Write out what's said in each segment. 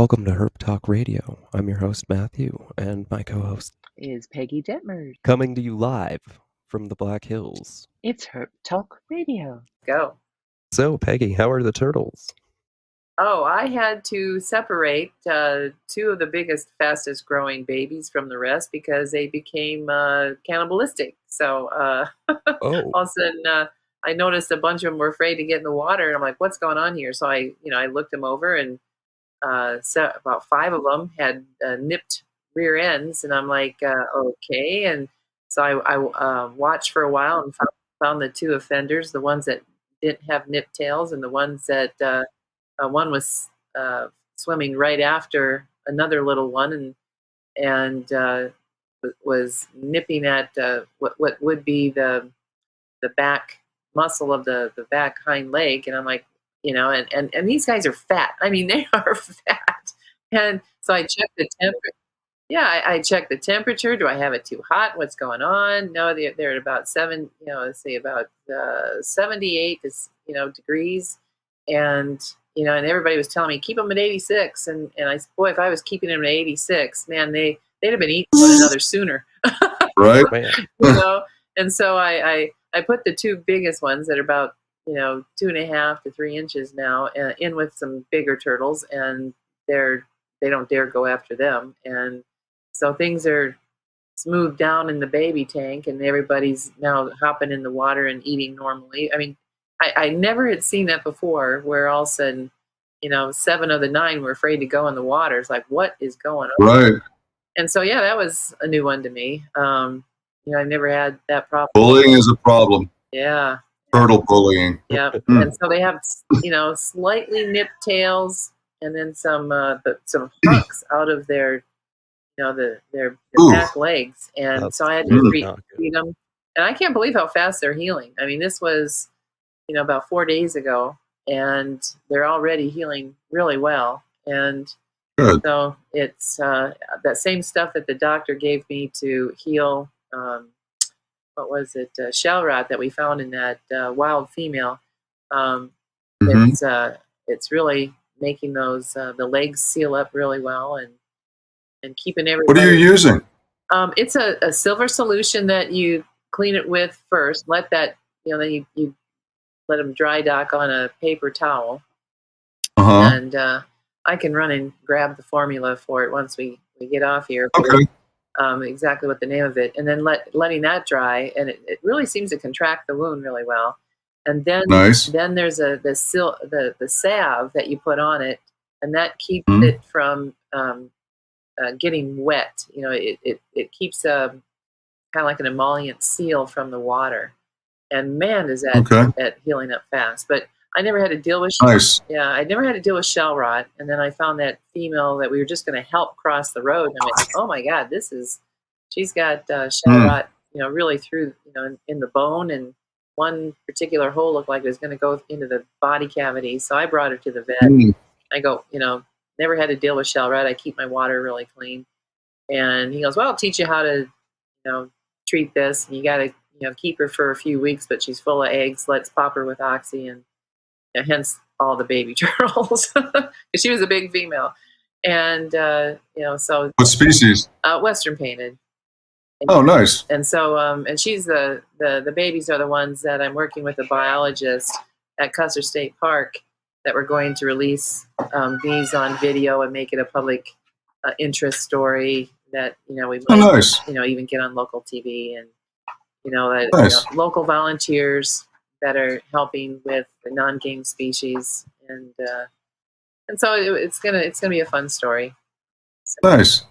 Welcome to Herp Talk Radio. I'm your host, Matthew, and my co-host is Peggy Detmers. coming to you live from the Black Hills. It's Herp Talk Radio. Go. So, Peggy, how are the turtles? Oh, I had to separate two of the biggest, fastest growing babies from the rest because they became cannibalistic. So all of a sudden, I noticed a bunch of them were afraid to get in the water, and I'm like, "What's going on here?" So I looked them over, and so about 5 of them had nipped rear ends, and I'm like, "Okay." And so I watched for a while and found the two offenders, the ones that didn't have nipped tails, and the ones that one was swimming right after another little one, and was nipping at what would be the back muscle of the back hind leg, and I'm like, and these guys are fat. I mean, they are fat, and so I checked the temperature. Yeah, I checked the temperature. Do I have it too hot? What's going on? No, they're at about let's say about 78 degrees, and everybody was telling me keep them at 86, and I boy, if I was keeping them at 86, man, they'd have been eating one another sooner. Right. you know, and so I put the two biggest ones that are about 2.5 to 3 inches now in with some bigger turtles, and they don't dare go after them, and so things are smoothed down in the baby tank, and everybody's now hopping in the water and eating normally. I mean, I never had seen that before, where all of a sudden, 7 of the 9 were afraid to go in the water. It's like, what is going on? Right. And so, yeah, that was a new one to me. I've never had that problem. Bullying is a problem. Yeah. Turtle bullying. Yeah. And so they have, slightly nipped tails, and then some hunks out of their, their back legs. And so I had to feed them. And I can't believe how fast they're healing. I mean, this was, about 4 days ago, and they're already healing really well. And good. So it's that same stuff that the doctor gave me to heal, what was it, shell rot that we found in that wild female. It's really making those the legs seal up really well, and keeping everybody. What are you using? It's a silver solution that you clean it with first. Let that then you let them dry dock on a paper towel, and I can run and grab the formula for it once we get off here. Okay. Exactly what the name of it, and then letting that dry, and it really seems to contract the wound really well. And then then there's the salve that you put on it, and that keeps it from getting wet. It keeps kind of like an emollient seal from the water. And man, is that at healing up fast. But I never had to deal with I never had to deal with shell rot. And then I found that female that we were just going to help cross the road. And I'm like, oh my God, she's got shell rot, really through, in the bone. And one particular hole looked like it was going to go into the body cavity. So I brought her to the vet. I go, never had to deal with shell rot. I keep my water really clean. And he goes, well, I'll teach you how to, treat this. And you got to, keep her for a few weeks, but she's full of eggs. Let's pop her with Oxy, and hence all the baby turtles. She was a big female, and so. What species? Western painted. Oh, nice. And so, and she's the babies are the ones that I'm working with a biologist at Custer State Park that we're going to release these on video and make it a public interest story that we might even get on local TV, and local volunteers that are helping with the non-game species, and so it's gonna be a fun story. So, nice.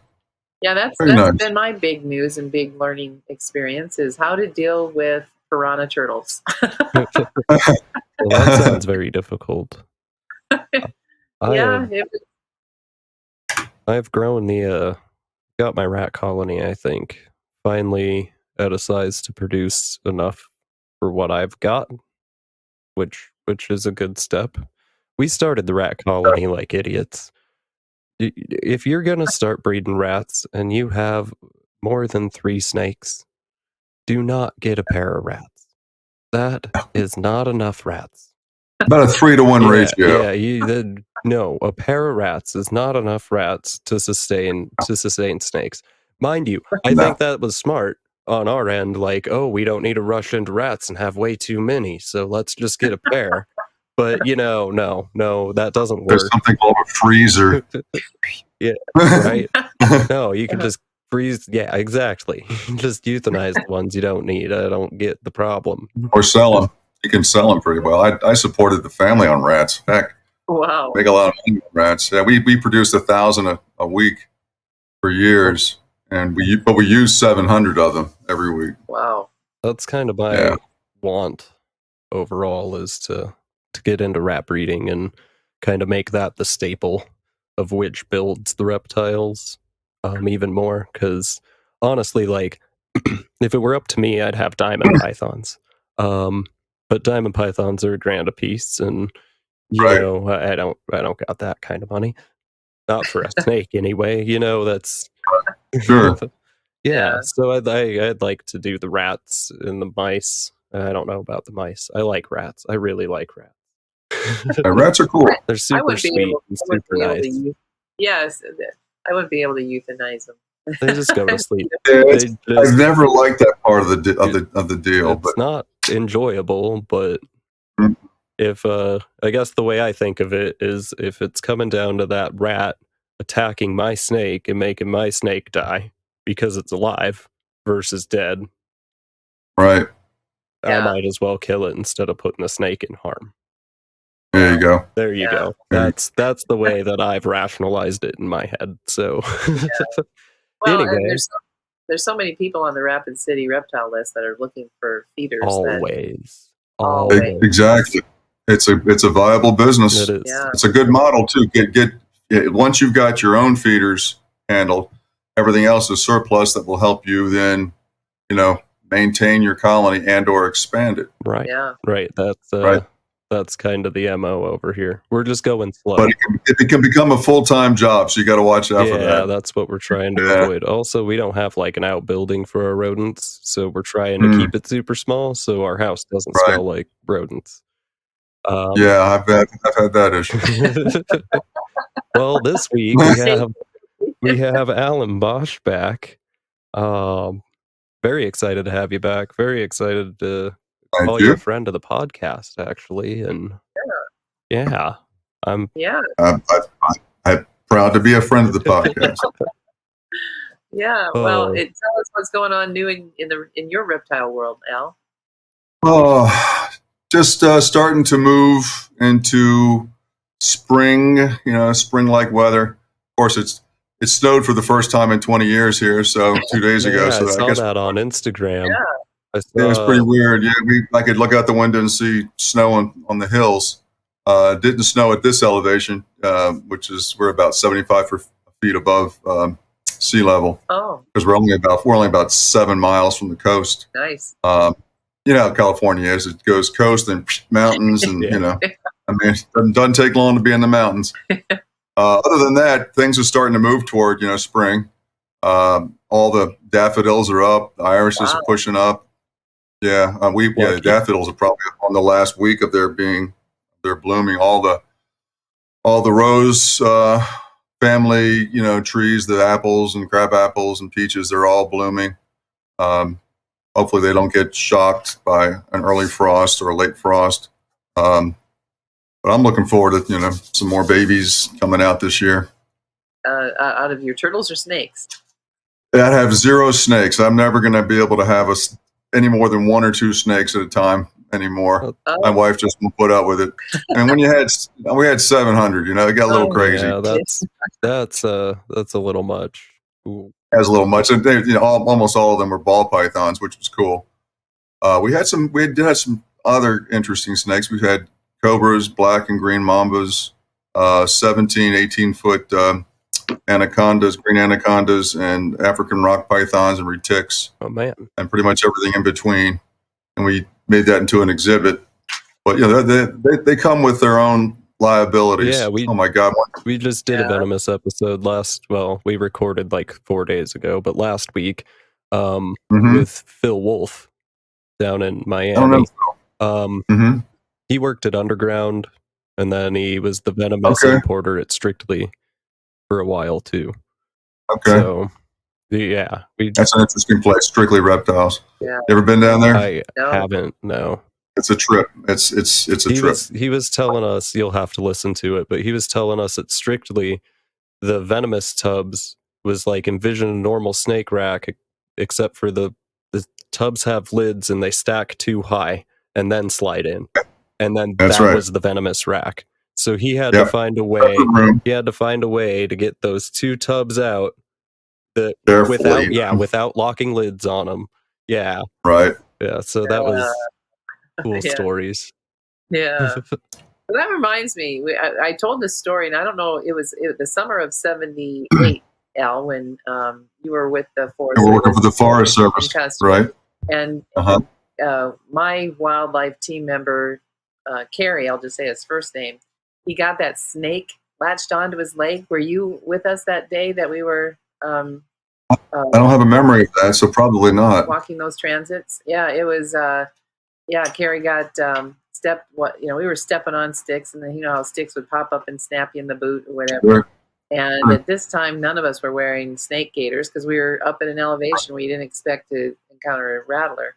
Yeah, that's been my big news and big learning experience, is how to deal with piranha turtles. Well, that sounds very difficult. Yeah, I've grown got my rat colony, I think, finally at a size to produce enough for what I've got, which is a good step. We started the rat colony like idiots. If you're gonna start breeding rats and you have more than 3 snakes, do not get a pair of rats. That is not enough rats. About a 3-to-1 ratio. Yeah, no, a pair of rats is not enough rats to sustain snakes. Mind you, I No. think that was smart on our end, like, oh, we don't need to rush into rats and have way too many, so let's just get a pair. But no, that doesn't There's work. something called a freezer. Yeah, right? No, you can just freeze. Yeah, exactly. Just euthanize the ones you don't need. I don't get the problem. Or sell them. You can sell them pretty well. I supported the family on rats. Heck, Wow. make a lot of money on rats. Yeah, we produced 1,000 a week for years, and we use 700 of them every week. Wow. That's kind of my want overall, is to get into rat breeding and kind of make that the staple of which builds the reptiles even more. Because honestly, like, if it were up to me, I'd have diamond pythons. But diamond pythons are $1,000 a piece, and Right. I don't got that kind of money. Not for a snake, anyway. That's Sure. yeah. So I'd like to do the rats and the mice. I don't know about the mice. I like rats. I really like rats. Rats are cool. They're super sweet and super nice. Yes, I wouldn't be able to euthanize them. They just go to sleep. Yeah, I've never liked that part of the deal. It's not enjoyable, but Mm. if I guess the way I think of it is, if it's coming down to that rat attacking my snake and making my snake die because it's alive versus dead, Right. I might as well kill it instead of putting the snake in harm. There you go. There you go. That's the way that I've rationalized it in my head. So Well, anyway, and there's so many people on the Rapid City reptile list that are looking for feeders. always. Exactly. It's a viable business. It is. Yeah. It's a good model too. Get once you've got your own feeders handled, everything else is surplus that will help you then, maintain your colony and or expand it. Right. Yeah. Right. That's kind of the MO over here. We're just going slow. But it can become a full-time job, so you got to watch out for that. Yeah, that's what we're trying to avoid. Also, we don't have like an outbuilding for our rodents, so we're trying to keep it super small so our house doesn't smell like rodents. Yeah, I've had that issue. Well, this week we have Alan Bosch back. Very excited to have you back. Very excited to call you a friend of the podcast, actually. And I'm proud to be a friend of the podcast. Yeah, well, tell us what's going on new in your reptile world, Al. Oh, just starting to move into spring. Spring-like weather. Of course, it snowed for the first time in 20 years here. So 2 days ago. So I saw that on Instagram. Yeah. It was pretty weird. Yeah, I could look out the window and see snow on the hills. Didn't snow at this elevation, which is we're about 75 feet above sea level. Oh, because we're only about 7 miles from the coast. Nice. You know how California is. It goes coast and mountains, and it doesn't take long to be in the mountains. Other than that, things are starting to move toward spring. All the daffodils are up. The irises are pushing up. Yeah, the daffodils are probably on the last week of they're blooming. All the rose family, trees, the apples and crab apples and peaches, they're all blooming. Hopefully they don't get shocked by an early frost or a late frost. But I'm looking forward to some more babies coming out this year. Out of your turtles or snakes? I have 0 snakes. I'm never going to be able to have any more than 1 or 2 snakes at a time anymore. My wife just won't put up with it. And when we had 700, it got a little crazy. Yeah, that's a little much. Ooh. As a little much. And almost all of them were ball pythons, which was cool. We did have some other interesting snakes. We've had cobras, black and green mambas, 17, 18-foot anacondas, green anacondas, and African rock pythons and retics. Oh man! And pretty much everything in between. And we made that into an exhibit. But they come with their own liabilities. Yeah, oh my God! We just did a venomous episode we recorded like 4 days ago, but last week with Phil Wolf down in Miami. I don't know. He worked at Underground, and then he was the venomous importer at Strictly for a while too. Okay. So, yeah, that's an interesting place. Strictly Reptiles. Yeah. You ever been down there? I haven't. No. It's a trip. It's a trip. He was telling us, you'll have to listen to it, but he was telling us that Strictly, the venomous tubs was like envision a normal snake rack, except for the tubs have lids and they stack too high and then slide in, and then that was the venomous rack. So he had to find a way. He had to find a way to get those two tubs out without locking lids on them. Yeah. Right. Yeah. So that was cool stories. Yeah. That reminds me. I told this story, and I don't know. It was the summer of '78, Al, when you were with the Forest. You were working for the Forest Service, right? And my wildlife team member, Kerry, I'll just say his first name. He got that snake latched onto his leg. Were you with us that day that we were? I don't have a memory of that, so probably not. Walking those transits. Yeah, it was. Kerry got. We were stepping on sticks, and then you know how sticks would pop up and snap you in the boot or whatever. Sure. And at this time, none of us were wearing snake gaiters because we were up at an elevation where you didn't expect to encounter a rattler.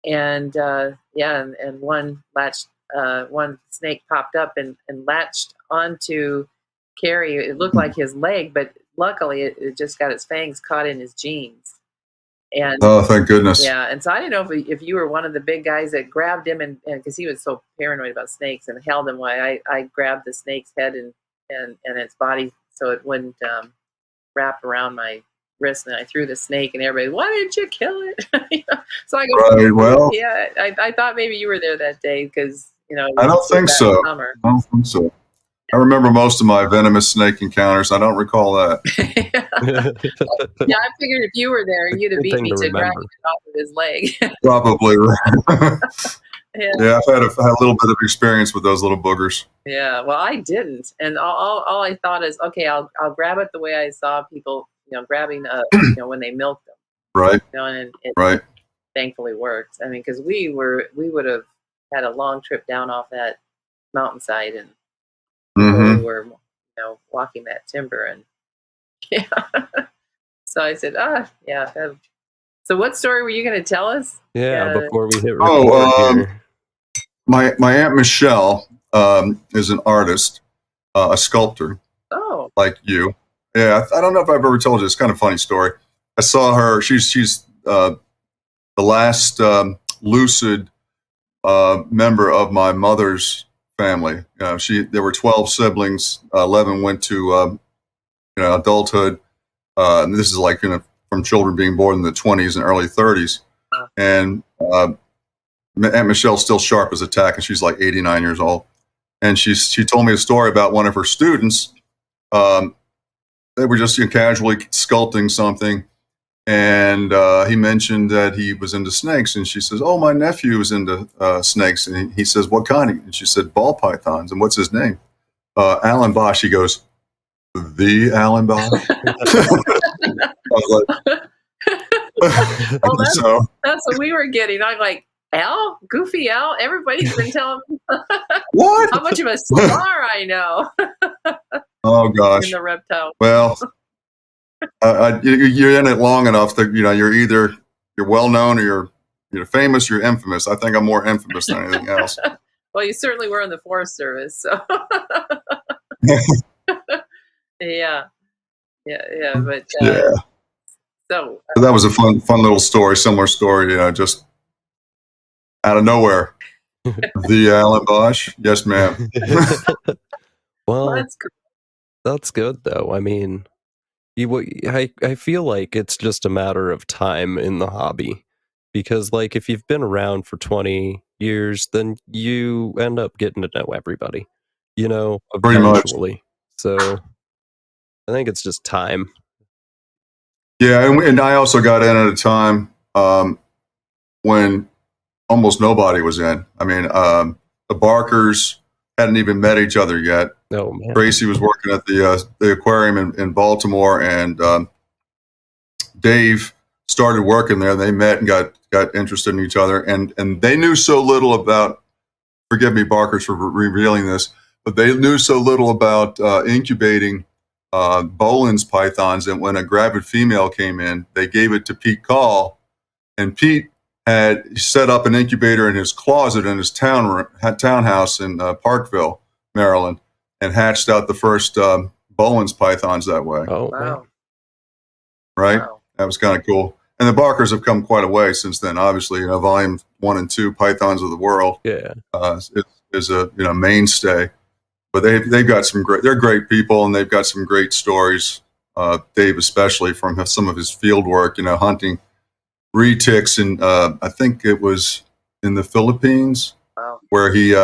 And and one snake popped up and latched onto Kerry. It looked like his leg, but luckily it just got its fangs caught in his jeans. And oh, thank goodness. Yeah, and so I didn't know if you were one of the big guys that grabbed him, and because he was so paranoid about snakes, and held him while I grabbed the snake's head and its body so it wouldn't wrap around my wrist, and I threw the snake, and everybody, why didn't you kill it? So I go, right, well, yeah, I thought maybe you were there that day because I don't think so. I don't think so. I remember most of my venomous snake encounters. I don't recall that. Yeah, I figured if you were there, you'd have beat me to grab it off of his leg. Probably. Yeah, I've had a little bit of experience with those little boogers. Yeah, well, I didn't, and all I thought is, okay, I'll grab it the way I saw people, grabbing, when they milked them. Right. And it thankfully worked. I mean, because we would have had a long trip down off that mountainside, and we were, walking that timber, and so I said, so what story were you going to tell us? Before we hit record here. My Aunt Michelle is an artist, a sculptor. Oh, like you. Yeah, I don't know if I've ever told you. It's kind of a funny story. I saw her. She's the last lucid member of my mother's family. There were 12 siblings. 11 went to adulthood. And this is like from children being born in the 20s and early 30s. And Aunt Michelle's still sharp as a tack, and she's like 89 years old. And she told me a story about one of her students. They were just casually sculpting something, and he mentioned that he was into snakes, and she says, "Oh, my nephew is into snakes." And he says, "What kind?" And she said, "Ball pythons." And what's his name? Alan Bosch. He goes, "The Alan Bosch." I was like, well, that's what we were getting. I'm like, Al, Goofy Al. Everybody's been telling me what? how much of a star I know. Oh gosh, in the reptile. Well, you're in it long enough that you're well known or you're famous, you're infamous. I think I'm more infamous than anything else. Well, you certainly were in the Forest Service, so yeah. But so that was a fun little story, similar story. Just out of nowhere. The Alan Bosch, yes, ma'am. Well, that's good though. I mean, I feel like it's just a matter of time in the hobby, because like if you've been around for 20 years, then you end up getting to know everybody, eventually. Much. So I think it's just time. Yeah, and I also got in at a time when almost nobody was in. I mean, the Barkers hadn't even met each other yet. Oh, man. Tracy was working at the aquarium in Baltimore, and Dave started working there. They met and got interested in each other, and they knew so little about forgive me, Barkers, for revealing this, but they knew so little about incubating Bolin's pythons that when a gravid female came in, they gave it to Pete Call, and Pete had set up an incubator in his closet in his townhouse in Parkville, Maryland, and hatched out the first Bolin's pythons that way. Oh, Wow. Right? Wow. That was kind of cool. And the Barkers have come quite a way since then. Obviously, volume 1 and 2, Pythons of the World, yeah. is a mainstay. But they've got they're great people, and they've got some great stories. Dave, especially from some of his field work, hunting retics, and I think it was in the Philippines, Wow. where he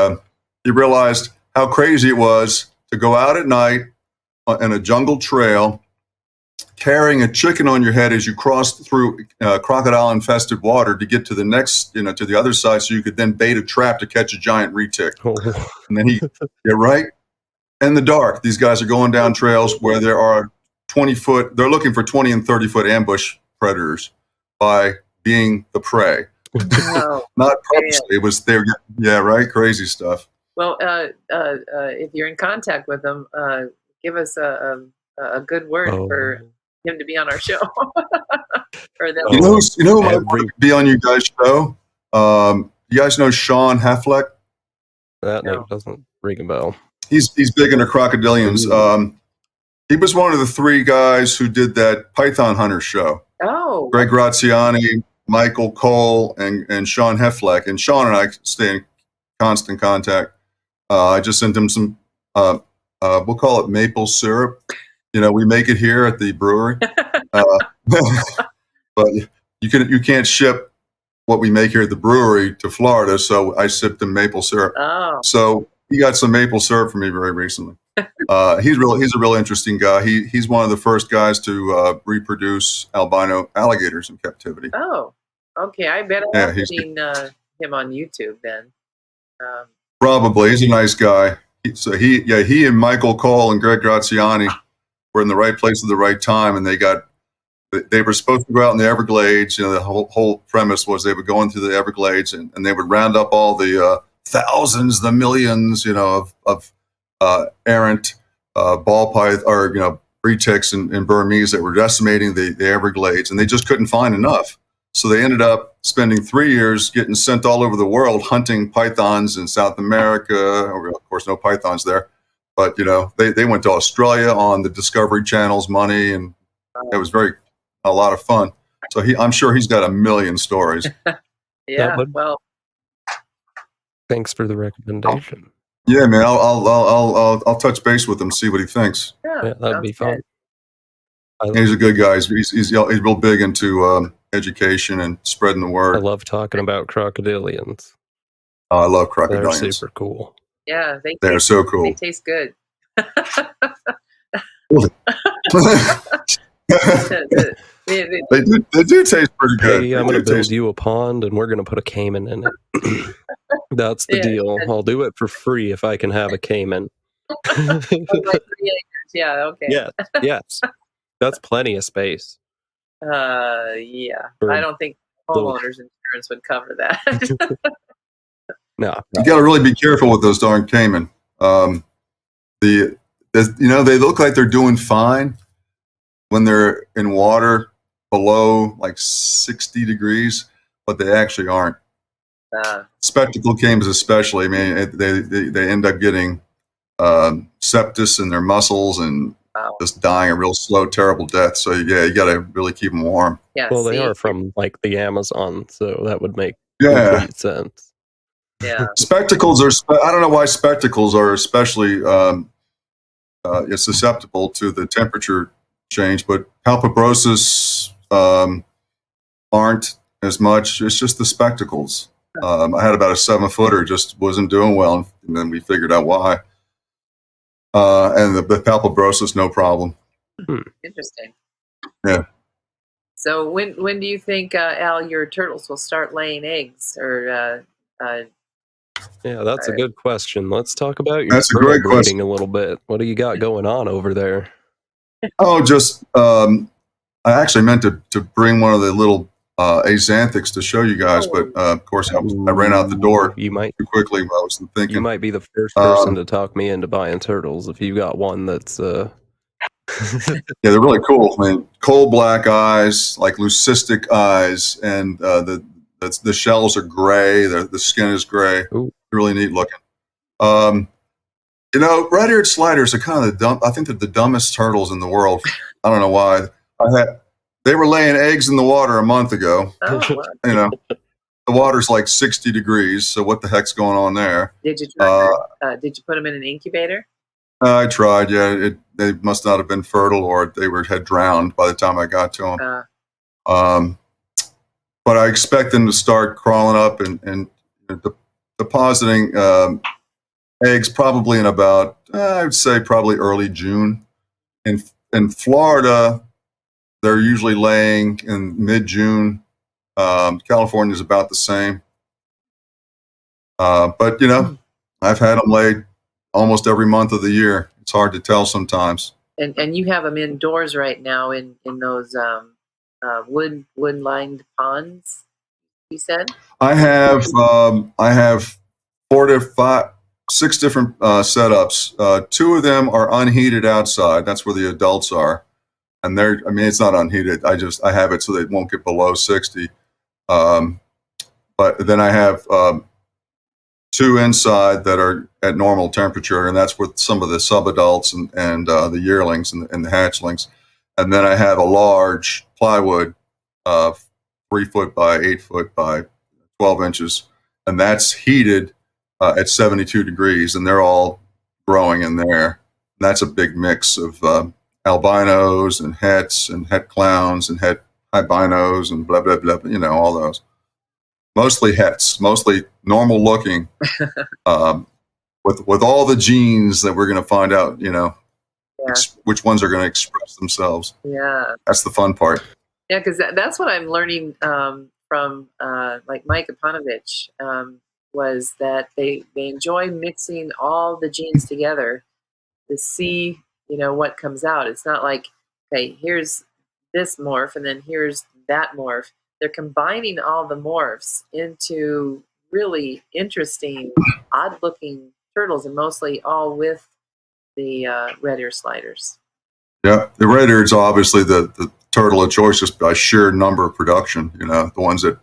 realized how crazy it was to go out at night in a jungle trail, carrying a chicken on your head as you crossed through crocodile-infested water to get to the next, to the other side, so you could then bait a trap to catch a giant retic. Oh. And then right in the dark, these guys are going down trails where there are 20-foot. They're looking for 20 and 30-foot ambush predators by being the prey. Wow. Not purposely. It was right. Crazy stuff. Well, if you're in contact with them, give us a good word for him to be on our show. Or you know who might be on you guys' show? You guys know Sean Heffleck? That name doesn't ring a bell. He's big into crocodilians. He was one of the 3 guys who did that Python Hunter show. Oh. Greg Graziani, Michael Cole, and Sean Heffleck. And Sean and I stay in constant contact. I just sent him some, we'll call it maple syrup. We make it here at the brewery. But you can't ship what we make here at the brewery to Florida, so I shipped him maple syrup. Oh. So he got some maple syrup from me very recently. He's a real interesting guy. He's one of the first guys to reproduce albino alligators in captivity. Oh, okay. I bet I've seen him on YouTube then. Probably. He's a nice guy. He and Michael Cole and Greg Graziani were in the right place at the right time, and they were supposed to go out in the Everglades. The whole premise was they would go into the Everglades and they would round up all the thousands, the millions, of errant ball python or retics and Burmese that were decimating the Everglades, and they just couldn't find enough. So they ended up spending 3 years getting sent all over the world hunting pythons in South America. Of course, no pythons there, but they went to Australia on the Discovery Channel's money, and it was a lot of fun. So I'm sure he's got a million stories. Yeah. Well, thanks for the recommendation. Yeah, man. I'll touch base with him, see what he thinks. Yeah, that'd be fun. He's a good guy. He's real big into education and spreading the word. I love talking about crocodilians. Oh, I love crocodilians. They're super cool. Yeah, they're so cool. They taste good. They do taste pretty good. Hey, I'm going to build you a pond, and we're going to put a caiman in it. That's the deal. I'll do it for free if I can have a caiman. Yeah, okay. Yes. That's plenty of space. Yeah. I don't think homeowners insurance would cover that. No. You got to really be careful with those darn caiman. They look like they're doing fine when they're in water below like 60 degrees, but they actually aren't. Spectacle caimans especially, I mean, they end up getting sepsis in their muscles and just dying a real slow, terrible death. So you got to really keep them warm. Yeah, well, they are from like the Amazon, so that would make complete sense. Yeah. Spectacles are, I don't know why spectacles are especially susceptible to the temperature change, but palpebrosis aren't as much. It's just the spectacles. I had about a 7-footer, just wasn't doing well, and then we figured out why. And the palpebrosis, no problem. Interesting. Yeah. So when do you think, Al, your turtles will start laying eggs? Or yeah, that's a good question. Let's talk about your turtle breeding a little bit. What do you got going on over there? Oh, just I actually meant to bring one of the little axanthics to show you guys, but of course I ran out the door too quickly. I was thinking you might be the first person to talk me into buying turtles if you got one that's. Yeah, they're really cool. I mean, coal black eyes, like leucistic eyes, and the shells are gray. The skin is gray. Ooh. Really neat looking. Red-eared sliders are kind of the dumb. I think they're the dumbest turtles in the world. I don't know why. They were laying eggs in the water a month ago. Oh, wow. The water's like 60 degrees, so what the heck's going on there? Did you try? Did you put them in an incubator? I tried. Yeah, they must not have been fertile, or they had drowned by the time I got to them. But I expect them to start crawling up and depositing eggs probably in about, I would say probably early June. In Florida, they're usually laying in mid-June. California is about the same. But I've had them laid almost every month of the year. It's hard to tell sometimes. And you have them indoors right now in those wood-lined ponds, you said? I have 6 different setups. 2 of them are unheated outside. That's where the adults are. And it's not unheated. I have it so they won't get below 60. But then I have 2 inside that are at normal temperature, and that's with some of the subadults and the yearlings and the hatchlings. And then I have a large plywood, 3 foot by 8 foot by 12 inches, and that's heated at 72 degrees, and they're all growing in there. And that's a big mix of albinos and hets and het clowns and het albinos and blah, blah, blah, all those. Mostly hets, mostly normal looking, with all the genes that we're going to find out, which ones are going to express themselves. Yeah. That's the fun part. Yeah, because that's what I'm learning from like Mike Aponovich, was that they enjoy mixing all the genes together to see, what comes out. It's not like, okay, here's this morph and then here's that morph. They're combining all the morphs into really interesting, odd-looking turtles, and mostly all with the red-ear sliders. Yeah, the red-eared's obviously the turtle of choice just by sheer number of production. The ones that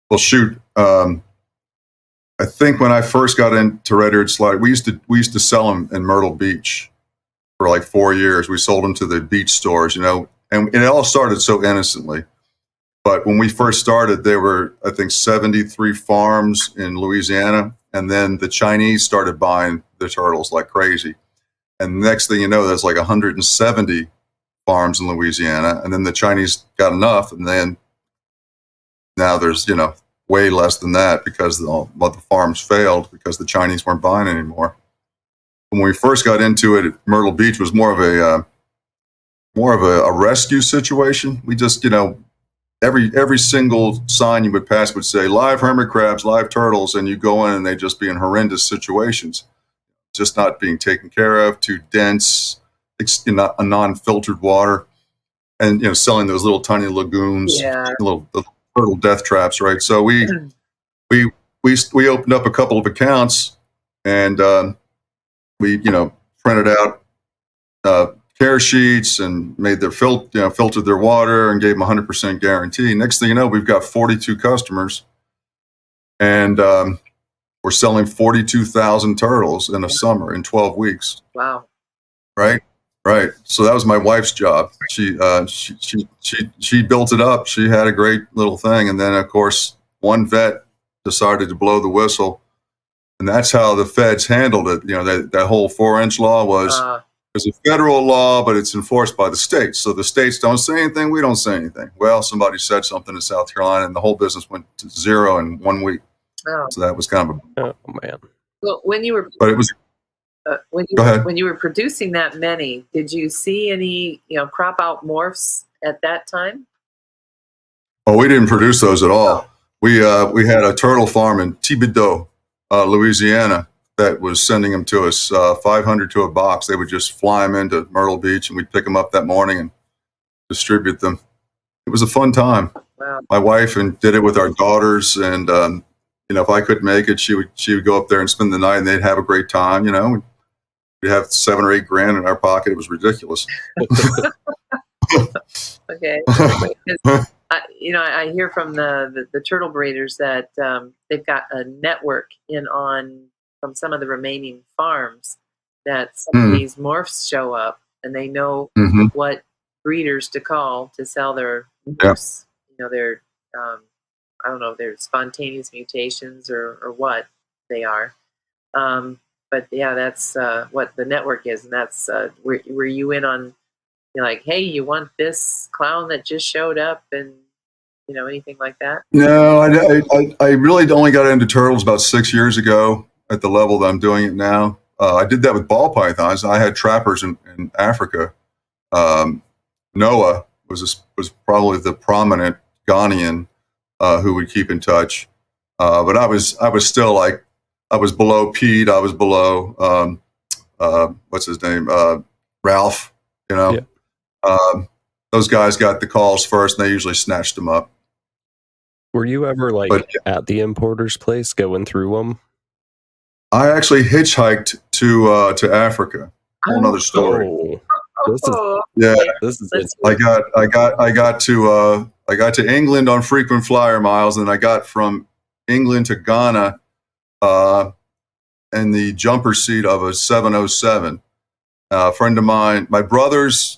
will shoot. I think when I first got into red-eared slider, we used to sell them in Myrtle Beach for like 4 years. We sold them to the beach stores, and it all started so innocently. But when we first started, there were, I think, 73 farms in Louisiana, and then the Chinese started buying the turtles like crazy. And next thing you know, there's like 170 farms in Louisiana, and then the Chinese got enough, and then now there's, way less than that because the farms failed because the Chinese weren't buying anymore. When we first got into it, Myrtle Beach was more of a rescue situation. We just, every single sign you would pass would say live hermit crabs, live turtles, and you go in and they just be in horrendous situations, just not being taken care of, too dense, a non-filtered water, and selling those little tiny lagoons, little turtle death traps, right? So we opened up a couple of accounts, and we printed out care sheets and made their filtered their water and gave them 100% guarantee. Next thing you know, we've got 42 customers, and we're selling 42,000 turtles in a summer in 12 weeks. Wow! Right. So that was my wife's job. She built it up. She had a great little thing, and then of course one vet decided to blow the whistle, and that's how the feds handled it. That whole 4-inch law was. There's a federal law, but it's enforced by the states. So the states don't say anything, we don't say anything. Well, somebody said something in South Carolina, and the whole business went to zero in 1 week. Oh. So that was kind of oh man. Well, when you were, but it was. When you were producing that many, did you see any crop out morphs at that time? Oh, we didn't produce those at all. We had a turtle farm in Thibodaux, Louisiana, that was sending them to us, 500 to a box. They would just fly them into Myrtle Beach, and we'd pick them up that morning and distribute them. It was a fun time. Wow. my wife and did it with our daughters. And, if I couldn't make it, she would go up there and spend the night, and they'd have a great time. We'd have 7 or 8 grand in our pocket. It was ridiculous. Okay. I hear from the turtle breeders that they've got a network from some of the remaining farms, that some of these morphs show up, and they know what breeders to call to sell their moose. Their I don't know if they're spontaneous mutations or what they are. But yeah, that's what the network is, and that's were you in on? You're like, hey, you want this clown that just showed up, and anything like that? No, I really only got into turtles about 6 years ago at the level that I'm doing it now. I did that with ball pythons. I had trappers in Africa. Noah was probably the prominent Ghanaian who would keep in touch. But I was still like, I was below Pete. I was below what's his name, Ralph. Yeah. Those guys got the calls first, and they usually snatched them up. Were you ever at the importer's place going through them? I actually hitchhiked to Africa. Whole nother story. This is I got to England on frequent flyer miles, and I got from England to Ghana in the jumper seat of a 707. A friend of mine, my brother's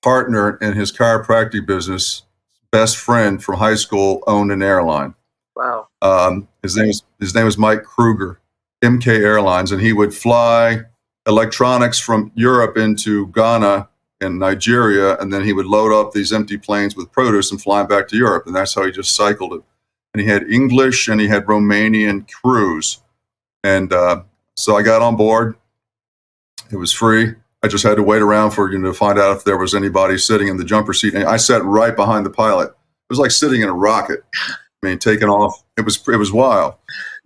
partner in his chiropractic business, best friend from high school, owned an airline. Wow. His name was Mike Kruger, MK Airlines, and he would fly electronics from Europe into Ghana and Nigeria, and then he would load up these empty planes with produce and fly back to Europe, and that's how he just cycled it. And he had English and he had Romanian crews, and so I got on board. It was free. I just had to wait around for to find out if there was anybody sitting in the jumper seat. And I sat right behind the pilot. It was like sitting in a rocket. I mean, taking off. It was wild.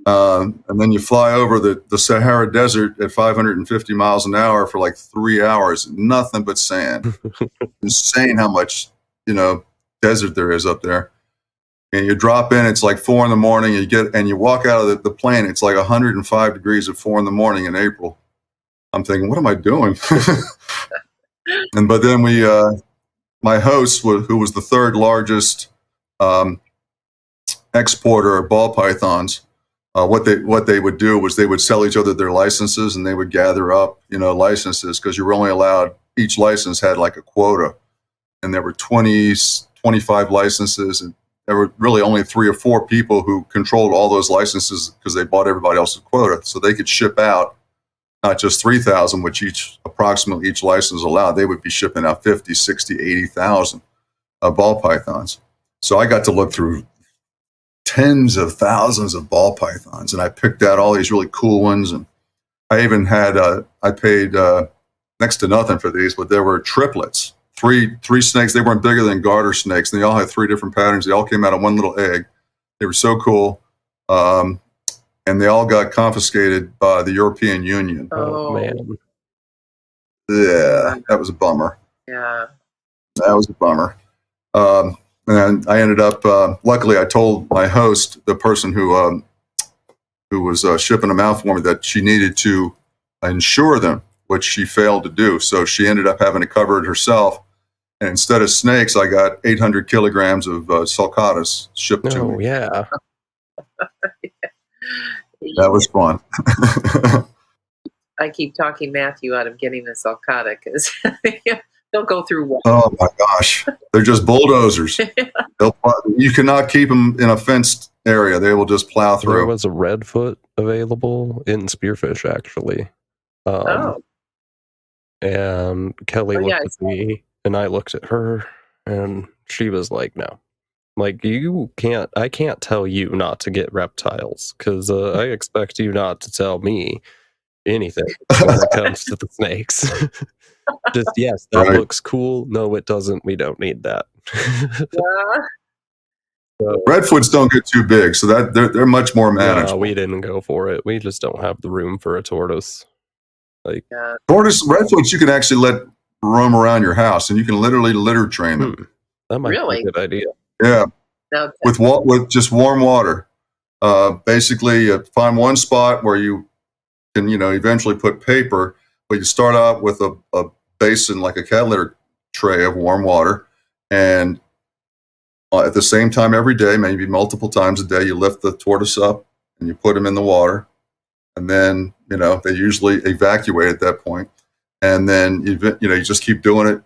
And then you fly over the Sahara Desert at 550 miles an hour for like 3 hours. Nothing but sand. Insane how much desert there is up there. And you drop in. It's like 4 a.m. You walk out of the plane. It's like 105 degrees at 4 a.m. in April. I'm thinking, what am I doing? But then my host, who was the third largest exporter of ball pythons, what they would do was they would sell each other their licenses, and they would gather up licenses, because you were only allowed, each license had like a quota, and there were 25 licenses, and there were really only 3 or 4 people who controlled all those licenses, because they bought everybody else's quota, so they could ship out not just 3,000, which approximately each license allowed. They would be shipping out 50, 60, 80,000 ball pythons. So I got to look through tens of thousands of ball pythons, and I picked out all these really cool ones. And I even had, I paid next to nothing for these, but there were triplets, three snakes. They weren't bigger than garter snakes, and they all had 3 different patterns. They all came out of one little egg. They were so cool. And they all got confiscated by the European Union. Oh, man. Yeah, that was a bummer. Yeah. That was a bummer. And I ended up, luckily I told my host, the person who was shipping them out for me, that she needed to insure them, which she failed to do. So she ended up having to cover it herself. And instead of snakes, I got 800 kilograms of sulcatas shipped to me. Oh, yeah. That was fun. I keep talking Matthew out of getting the sulcata, because they'll go through one. Oh my gosh, they're just bulldozers. You cannot keep them in a fenced area; they will just plow through. There was a redfoot available in Spearfish, actually. And Kelly looked at me, and I looked at her, and she was like, "No." Like, I can't tell you not to get reptiles, because I expect you not to tell me anything when it comes to the snakes. Just, yes, that looks cool. No, it doesn't. We don't need that. Yeah. So, redfoots don't get too big, so that they're much more manageable. No, we didn't go for it. We just don't have the room for a tortoise. Tortoise, redfoots, you can actually let roam around your house, and you can literally litter train them. That might be a good idea. Yeah, Okay. with just warm water. Basically, find one spot where you can, eventually put paper, but you start out with a basin, like a cat litter tray of warm water. And at the same time every day, maybe multiple times a day, you lift the tortoise up and you put them in the water. And then, they usually evacuate at that point. And then, you just keep doing it, of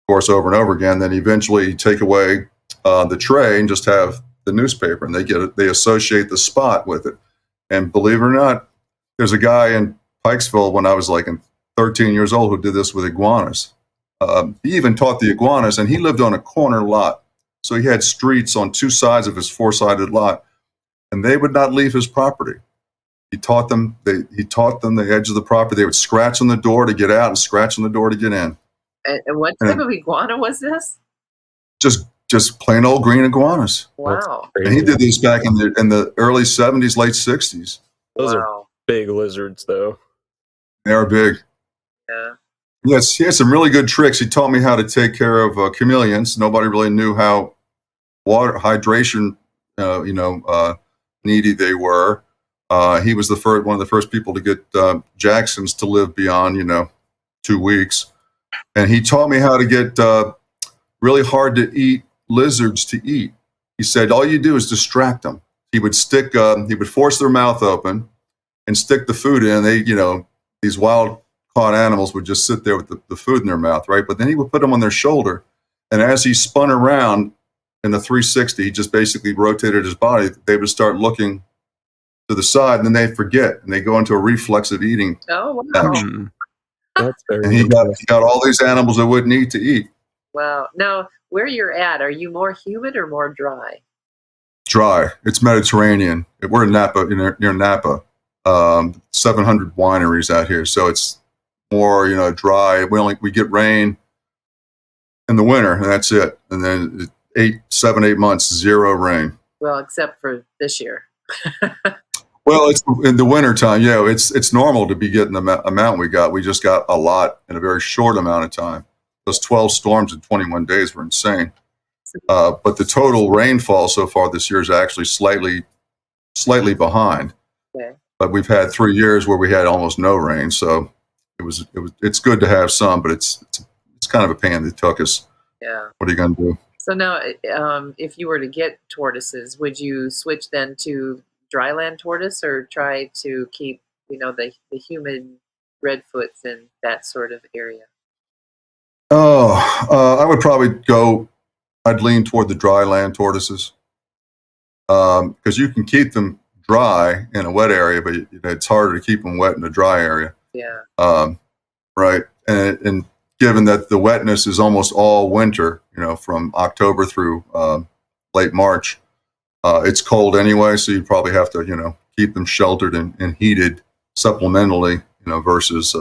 course, over and over again. Then eventually you take away the tray and just have the newspaper, and they associate the spot with it. And believe it or not, there's a guy in Pikesville when I was like 13 years old who did this with iguanas. He even taught the iguanas, and he lived on a corner lot. So he had streets on two sides of his four-sided lot, and they would not leave his property. He taught them the edge of the property. They would scratch on the door to get out and scratch on the door to get in. And what type of iguana was this? Just plain old green iguanas. Wow. And he did these back in the early 70s, late 60s. Those are big lizards, though. They are big. Yeah. Yes, he had some really good tricks. He taught me how to take care of chameleons. Nobody really knew how hydration, needy they were. He was one of the first people to get Jacksons to live beyond, 2 weeks. And he taught me how to get really hard to eat lizards to eat. He said, all you do is distract them. He would force their mouth open and stick the food in. They, these wild caught animals would just sit there with the food in their mouth, right? But then he would put them on their shoulder. And as he spun around in a 360, he just basically rotated his body. They would start looking to the side, and then they forget, and they go into a reflexive eating action. That's very and he got all these animals that wouldn't eat to eat. Wow. Now, where you're at, are you more humid or more dry? Dry. It's Mediterranean. We're in Napa, near Napa. 700 wineries out here, so it's more, dry. We get rain in the winter, and that's it. And then 8 months, zero rain. Well, except for this year. Well, it's in the winter time. Yeah, it's normal to be getting the amount we got. We just got a lot in a very short amount of time. Those 12 storms in 21 days were insane. But the total rainfall so far this year is actually slightly behind. Okay. But we've had 3 years where we had almost no rain, so it's good to have some, but it's kind of a pain that took us. Yeah. What are you going to do? So now, if you were to get tortoises, would you switch then to dryland tortoise, or try to keep, the humid redfoots in that sort of area? I would probably I'd lean toward the dryland tortoises, because you can keep them dry in a wet area, but it's harder to keep them wet in a dry area. Yeah. Right. And given that the wetness is almost all winter, from October through late March, it's cold anyway, so you probably have to, keep them sheltered and heated supplementally, versus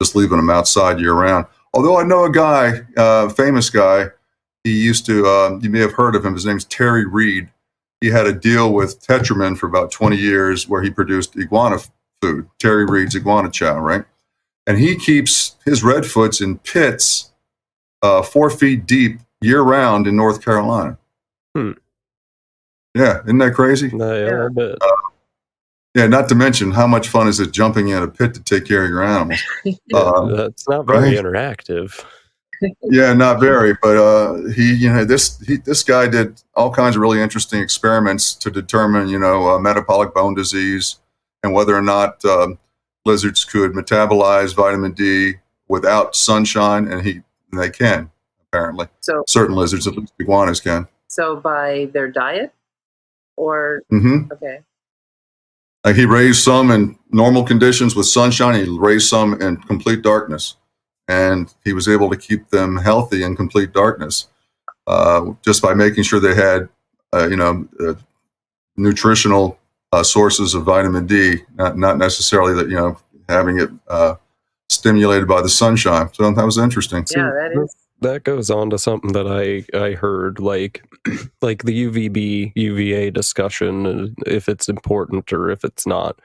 just leaving them outside year round. Although I know a guy, famous guy, he used to, you may have heard of him, his name's Terry Reed. He had a deal with Tetraman for about 20 years where he produced iguana food, Terry Reed's iguana chow, right? And he keeps his redfoots in pits 4 feet deep year round in North Carolina. Yeah, isn't that crazy? Yeah, I bet. Yeah, not to mention how much fun is it jumping in a pit to take care of your animals. That's not very interactive. Yeah, not very. But this guy did all kinds of really interesting experiments to determine, metabolic bone disease and whether or not lizards could metabolize vitamin D without sunshine, and they can, apparently. So certain lizards, at least iguanas, can. So by their diet, or okay. Like he raised some in normal conditions with sunshine. He raised some in complete darkness, and he was able to keep them healthy in complete darkness, just by making sure they had, nutritional sources of vitamin D, not necessarily that having it stimulated by the sunshine. So that was interesting. Yeah, that goes on to something that I heard, like like the UVB UVA discussion, if it's important or if it's not.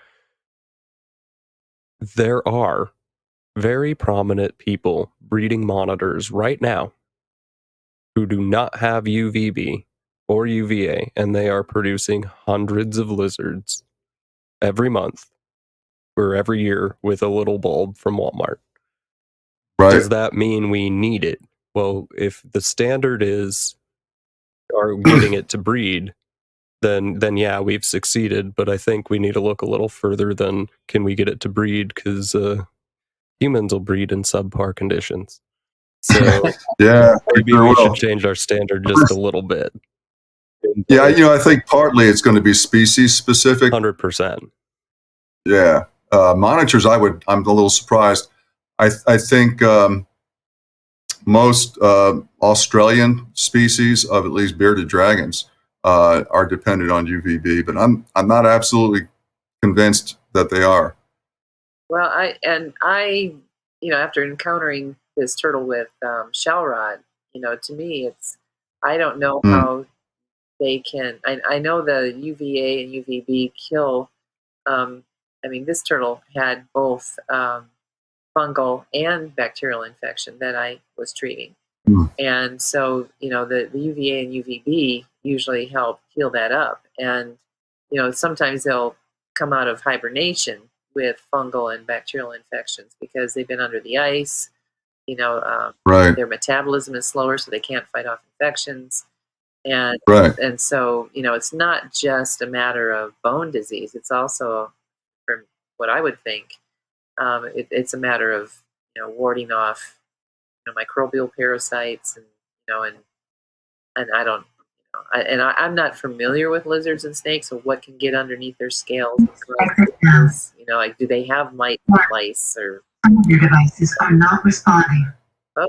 There are very prominent people breeding monitors right now who do not have UVB or UVA, and they are producing hundreds of lizards every month or every year with a little bulb from Walmart. Right. Does that mean we need it? Well, if the standard is are getting it to breed, then yeah, we've succeeded. But I think we need to look a little further than can we get it to breed, because humans will breed in subpar conditions. So yeah, maybe we should change our standard just a little bit. Yeah, I think partly it's going to be species specific. 100%. Yeah, monitors. I'm a little surprised. I think most Australian species of at least bearded dragons are dependent on UVB, but I'm not absolutely convinced that they are. Well, after encountering this turtle with shell rod, to me, I don't know how they can. I know the UVA and UVB kill. This turtle had both fungal and bacterial infection that I was treating. And so, the UVA and UVB usually help heal that up. And, sometimes they'll come out of hibernation with fungal and bacterial infections because they've been under the ice. Right. Their metabolism is slower, so they can't fight off infections. And and so, it's not just a matter of bone disease. It's also, from what I would think, it's a matter of warding off microbial parasites, and I don't I'm not familiar with lizards and snakes, so what can get underneath their scales? Like, do they have lice or? Your devices are not responding.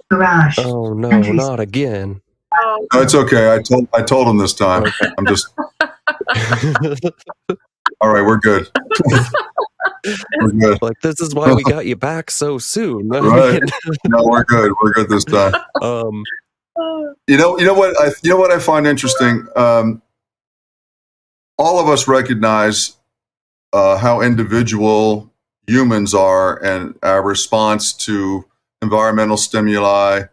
Garage. Oh no, not again. No, it's okay. I told him this time. Okay. I'm just. All right, we're good. We're good. Like, this is why we got you back so soon. Right? No, we're good. We're good this time. You know what I find interesting. All of us recognize how individual humans are and our response to environmental stimuli,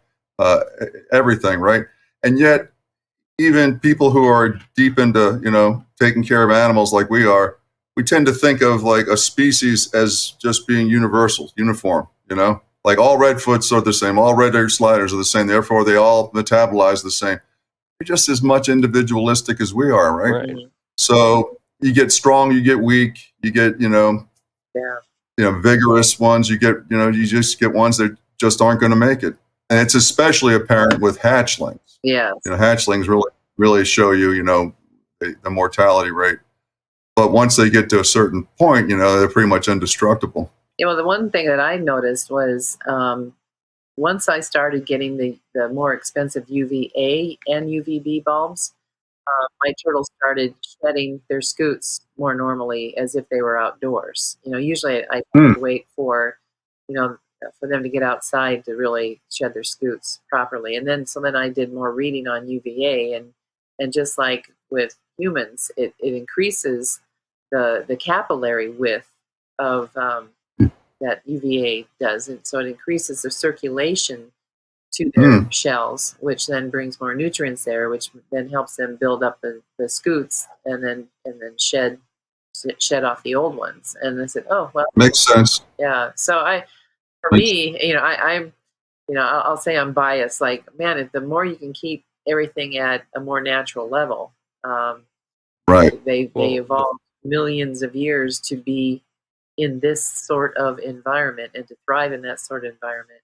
everything, right? And yet, even people who are deep into taking care of animals like we are, we tend to think of like a species as just being universal, uniform. Like all redfoots are the same, all red-eared sliders are the same, therefore they all metabolize the same. They're just as much individualistic as we are, right? So you get strong, you get weak, you get vigorous ones, you just get ones that just aren't going to make it. And it's especially apparent with hatchlings. Yeah. Hatchlings really show you, the mortality rate. But once they get to a certain point, they're pretty much indestructible. The one thing that I noticed was once I started getting the more expensive UVA and UVB bulbs, my turtles started shedding their scutes more normally, as if they were outdoors. Usually I wait for them to get outside to really shed their scutes properly. And then I did more reading on UVA, and just like with humans, it increases the capillary width of that UVA does, and so it increases the circulation to their shells, which then brings more nutrients there, which then helps them build up the scutes and then shed off the old ones. And I said, oh well, makes sense. Yeah. So I'll say I'm biased. Like, man, if the more you can keep everything at a more natural level, right? They evolved millions of years to be in this sort of environment and to thrive in that sort of environment.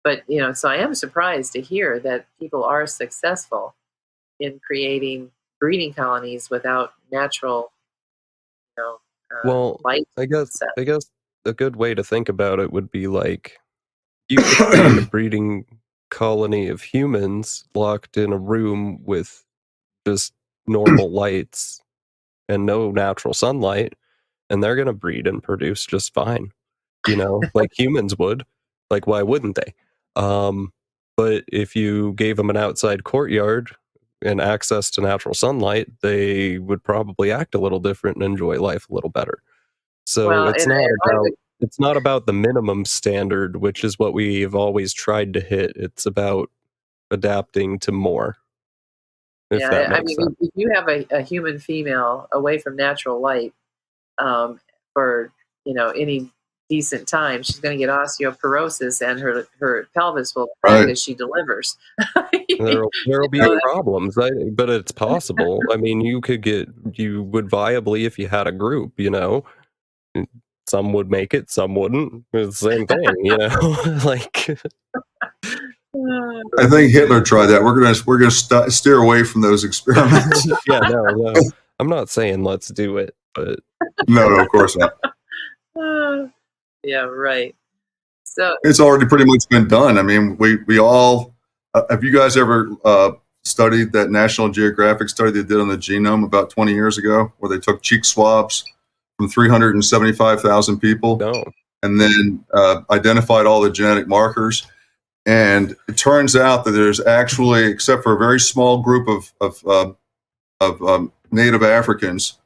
But so I am surprised to hear that people are successful in creating breeding colonies without natural, light. I guess a good way to think about it would be like, you could create a breeding colony of humans locked in a room with just normal lights and no natural sunlight, and they're going to breed and produce just fine, like humans would. Like, why wouldn't they? But if you gave them an outside courtyard and access to natural sunlight, they would probably act a little different and enjoy life a little better. So it's not about the minimum standard, which is what we've always tried to hit. It's about adapting to more. if that I makes mean, sense. if you have a human female away from natural light for any decent time, she's going to get osteoporosis, and her pelvis will crack Right. as she delivers. There'll be problems, but it's possible. I mean, you would viably, if you had a group, some would make it, some wouldn't. It's the same thing, like. I think Hitler tried that. We're gonna steer away from those experiments. Yeah, no. I'm not saying let's do it, but No, of course not. Yeah, right. So It's already pretty much been done. I mean, we all. Have you guys ever studied that National Geographic study they did on the genome about 20 years ago, where they took cheek swabs from 375,000 people, no. and then identified all the genetic markers? And it turns out that there's actually, except for a very small group of Native Africans,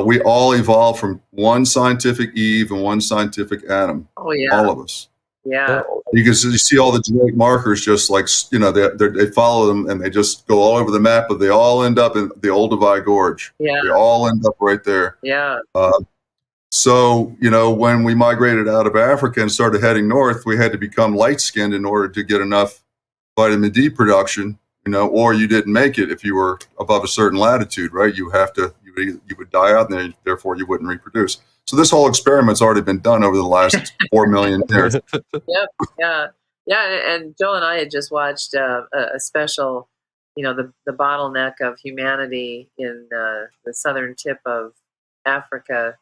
we all evolved from one scientific Eve and one scientific Adam. oh yeah, All of us. yeah, You can see all the genetic markers, just like they follow them, and they just go all over the map. But they all end up in the Olduvai Gorge. yeah, They all end up right there. yeah, So, when we migrated out of Africa and started heading north, we had to become light-skinned in order to get enough vitamin D production, or you didn't make it if you were above a certain latitude, right? You would die out, and then, therefore you wouldn't reproduce. So this whole experiment's already been done over the last 4 million years. yep, yeah, yeah. And Joel and I had just watched a special, the bottleneck of humanity in the southern tip of Africa.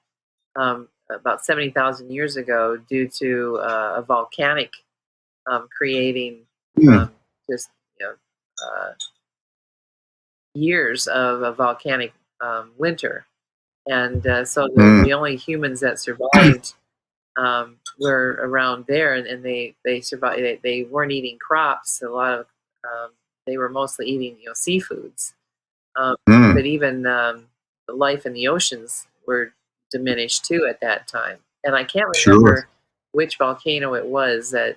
About 70,000 years ago, due to a volcanic creating just years of a volcanic winter, and so the only humans that survived were around there, and they survived. They weren't eating crops. A lot of they were mostly eating seafoods, but even the life in the oceans were diminished too at that time. And I can't remember which volcano it was that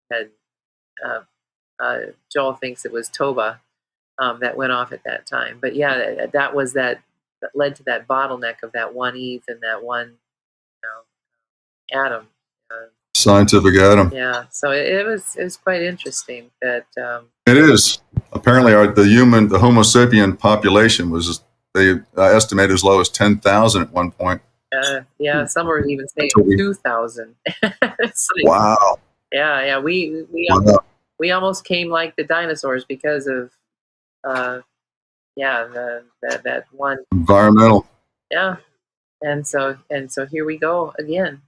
had Joel thinks it was Toba that went off at that time. But yeah, that led to that bottleneck of that one Eve and that one Adam. Scientific Adam. Yeah, so it was quite interesting that. It is. Apparently, the Homo sapien population was, they estimated as low as 10,000 at one point. Yeah, some were even saying 2,000. Wow. Yeah. We almost came like the dinosaurs because of that one environmental. Yeah, and so here we go again.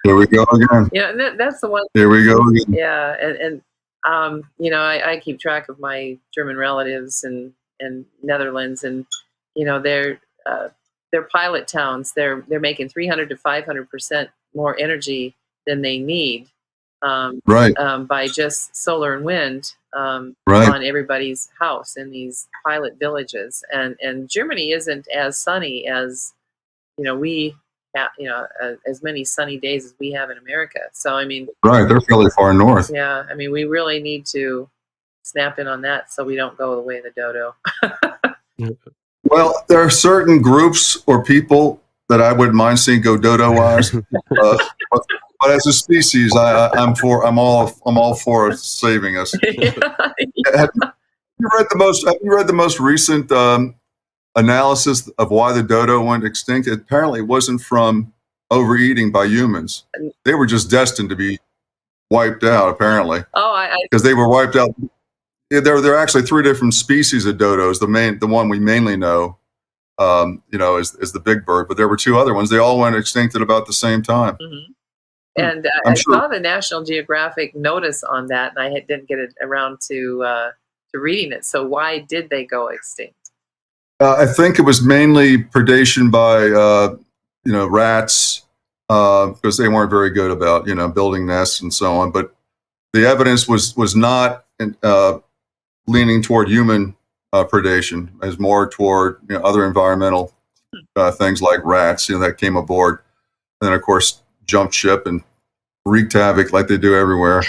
Here we go again. Yeah, that's the one. Here we go again. Yeah, and I keep track of my German relatives and Netherlands, and they're pilot towns. They're making 300 to 500% more energy than they need, by just solar and wind on everybody's house in these pilot villages. And Germany isn't as sunny as we have, as many sunny days as we have in America. So I mean, they're fairly far north. Yeah, I mean, we really need to snap in on that so we don't go the way of the dodo. Well, there are certain groups or people that I wouldn't mind seeing go dodo-wise, but as a species, I'm all for saving us. Have you read the most recent analysis of why the dodo went extinct? Apparently, it wasn't from overeating by humans. They were just destined to be wiped out. Apparently, because they were wiped out. There are actually 3 different species of dodos. The one we mainly know, is the big bird, but there were 2 other ones. They all went extinct at about the same time. Mm-hmm. And I saw the National Geographic notice on that, and I didn't get around to reading it. So why did they go extinct? I think it was mainly predation by rats, because they weren't very good about building nests and so on. But the evidence was not leaning toward human predation, as more toward other environmental things like rats. That came aboard, and then of course jumped ship and wreaked havoc like they do everywhere.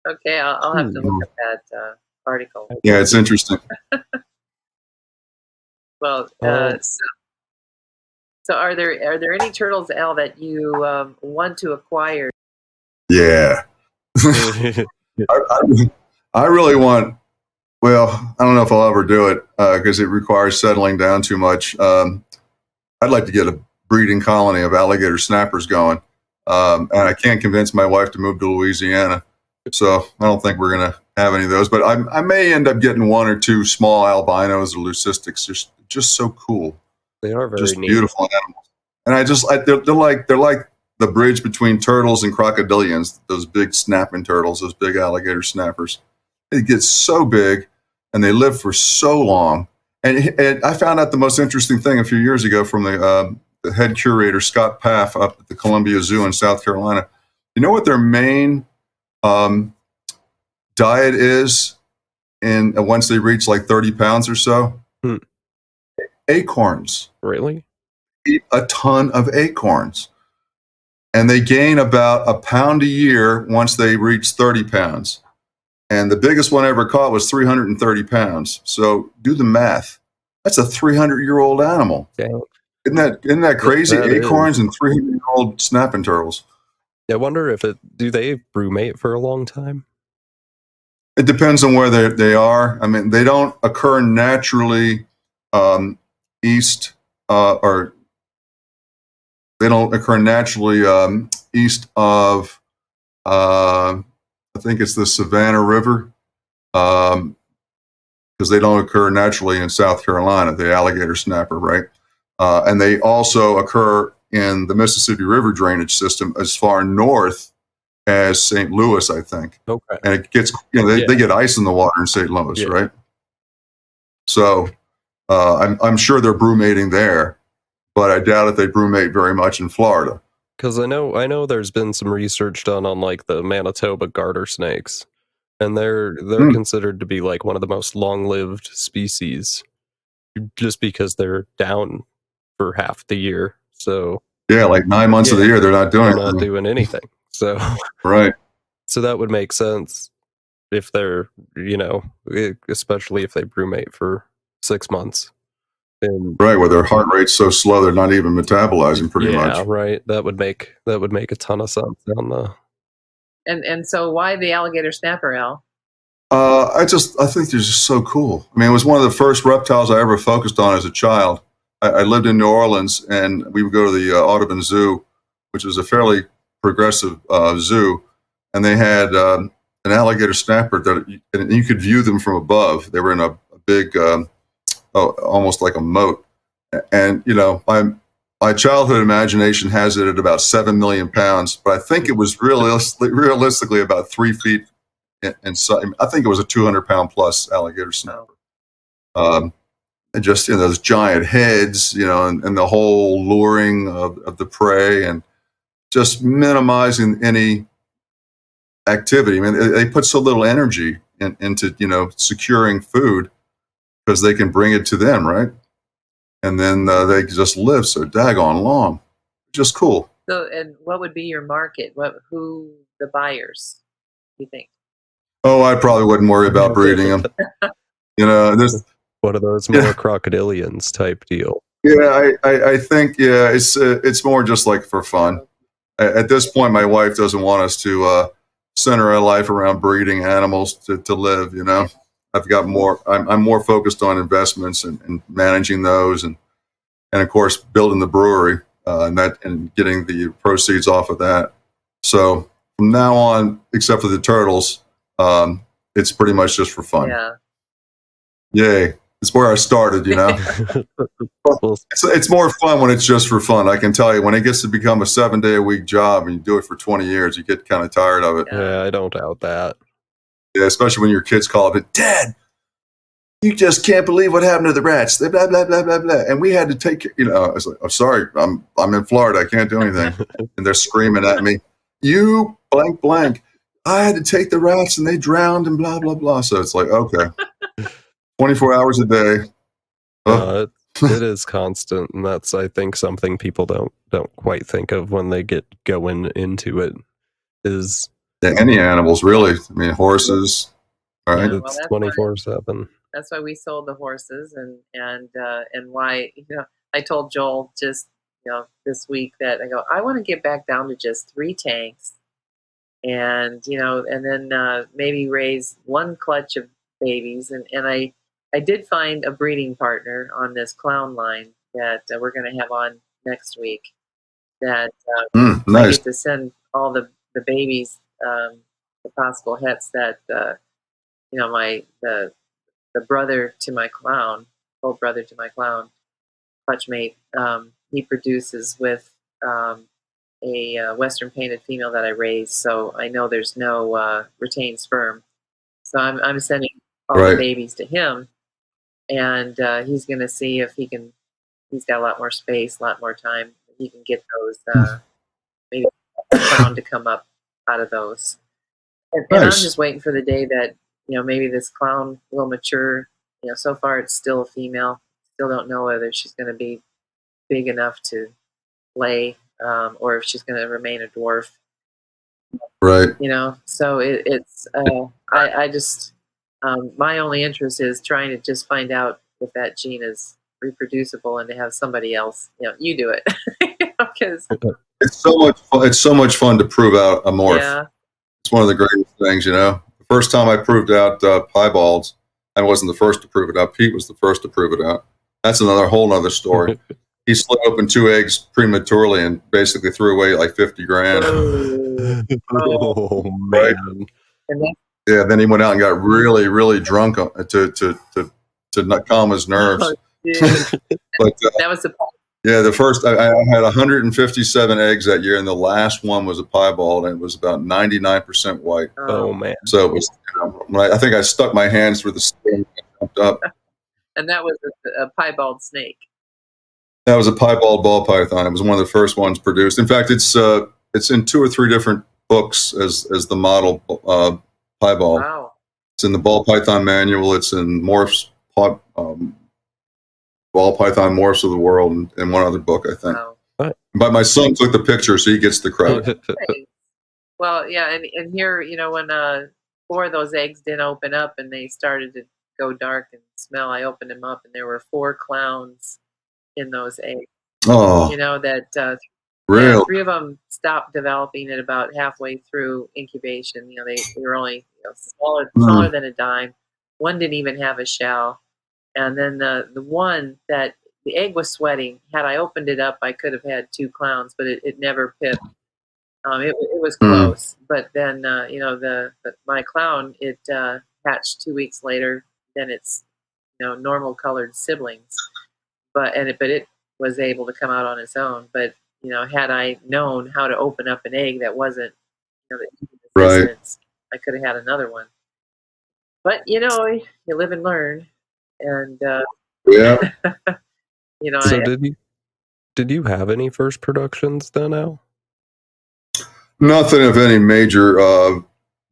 Okay, I'll have to look at that article. Yeah, it's interesting. Well, so are there any turtles, Al, that you want to acquire? Yeah. I really want. Well, I don't know if I'll ever do it because it requires settling down too much. I'd like to get a breeding colony of alligator snappers going, and I can't convince my wife to move to Louisiana, so I don't think we're going to have any of those. But I may end up getting one or two small albinos or leucistics. Just so cool. They are very just neat. Beautiful animals, and they're like the bridge between turtles and crocodilians. Those big snapping turtles, those big alligator snappers. They get so big, and they live for so long. And I found out the most interesting thing a few years ago from the head curator, Scott Paff, up at the Columbia Zoo in South Carolina. You know what their main diet is once they reach like 30 pounds or so? Acorns. Really? Eat a ton of acorns. And they gain about a pound a year once they reach 30 pounds. And the biggest one I ever caught was 330 pounds. So do the math. That's a 300-year-old animal. Yeah. Isn't that crazy? That Acorns is. And 300-year-old snapping turtles. I wonder if do they brumate for a long time? It depends on where they are. I mean, they don't occur naturally east or they don't occur naturally east of I think it's the Savannah River, because they don't occur naturally in South Carolina, the alligator snapper, right? And they also occur in the Mississippi River drainage system as far north as St. Louis, I think. Okay. And it gets, they get ice in the water in St. Louis, right? So I'm sure they're brumating there, but I doubt if they brumate very much in Florida. Because I know there's been some research done on like the Manitoba garter snakes, and they're considered to be like one of the most long-lived species, just because they're down for half the year. So yeah, like 9 months of the year they're not doing anything. So right. So that would make sense if they're especially if they brumate for 6 months. And right, where their heart rate's so slow they're not even metabolizing pretty much. Yeah, right. That would make a ton of sense on the. And so why the alligator snapper, Al? I think they're just so cool. I mean, it was one of the first reptiles I ever focused on as a child. I lived in New Orleans, and we would go to the Audubon Zoo, which was a fairly progressive zoo, and they had an alligator snapper and you could view them from above. They were in a big, almost like a moat. And, my childhood imagination has it at about 7 million pounds, but I think it was realistically about 3 feet in size. I think it was a 200-pound plus alligator snapper. And just those giant heads, and the whole luring of the prey, and just minimizing any activity. I mean, they put so little energy into securing food because they can bring it to them, right? And then they just live so daggone long. Just cool. So, and what would be your market? Who the buyers, you think? Oh, I probably wouldn't worry about breeding them. This. One of those more crocodilians type deal. Yeah, I think it's more just like for fun. At this point, my wife doesn't want us to center our life around breeding animals to live. I've got more. I'm more focused on investments and managing those, and of course building the brewery and getting the proceeds off of that. So from now on, except for the turtles, it's pretty much just for fun. Yeah. Yay. It's where I started, It's more fun when it's just for fun. I can tell you, when it gets to become a 7-day-a-week job and you do it for 20 years, you get kind of tired of it. Yeah, I don't doubt that. Yeah, especially when your kids call up, Dad, you just can't believe what happened to the rats. Blah, blah, blah, blah, blah. And we had to take, I was like, I'm sorry, I'm in Florida. I can't do anything. And they're screaming at me, you blank, blank. I had to take the rats and they drowned and blah, blah, blah. So it's like, okay. 24 hours a day. It is constant, and that's, I think, something people don't quite think of when they get going into it. Is any animals really? I mean, horses, All right. Yeah, well, It's that's 24/7. that's why we sold the horses, and why I told Joel just this week that I want to get back down to just 3 tanks, and and then maybe raise one clutch of babies, and I did find a breeding partner on this clown line that we're going to have on next week. That I Nice. get to send all the babies, the possible hets that my the brother to my clown, full brother to my clown, clutchmate, he produces with a Western painted female that I raised. So I know there's no retained sperm. So I'm sending all the Right. babies to him, and he's going to see if he can. He's got a lot more space, a lot more time. He can get those maybe a clown to come up out of those. And I'm Nice. just waiting for the day that maybe this clown will mature. So far it's still a female. Still don't know whether she's going to be big enough to lay, or if she's going to remain a dwarf. Right. So it's I just my only interest is trying to just find out if that gene is reproducible and to have somebody else. You do it because It's so much fun. It's so much fun to prove out a morph. yeah. It's one of the greatest things, The first time I proved out piebalds, I wasn't the first to prove it out. Pete was the first to prove it out. That's another whole nother story. He split open 2 eggs prematurely and basically threw away like 50 grand. Oh Right? man. Yeah, then he went out and got really, really drunk to not calm his nerves. Oh, dude. But That was the yeah, the first I had 157 eggs that year, and the last one was a piebald, and it was about 99% white. Oh man. So it was. I think I stuck my hands through the skin and jumped up. and that was a piebald snake. That was a piebald ball python. It was one of the first ones produced. In fact, it's in 2 or 3 different books as the model piebald. Wow. It's in the ball python manual. It's in Morph's ball python morphs of the world, and one other book, I think. Wow. But my son took the picture, so he gets the credit. Okay. Well, yeah, and here, when 4 of those eggs didn't open up and they started to go dark and smell, I opened them up and there were 4 clowns in those eggs. Oh, That real. 3 of them stopped developing at about halfway through incubation. They were only smaller than a dime. One didn't even have a shell, and then the one that the egg was sweating. Had I opened it up, I could have had 2 clowns, but it never pipped. It was close, but then my clown it hatched 2 weeks later than its normal colored siblings, but it was able to come out on its own. But had I known how to open up an egg that wasn't the Right. distance, I could have had another one. But you live and learn, and Yeah. So did you have any first productions then, Al? Nothing of any major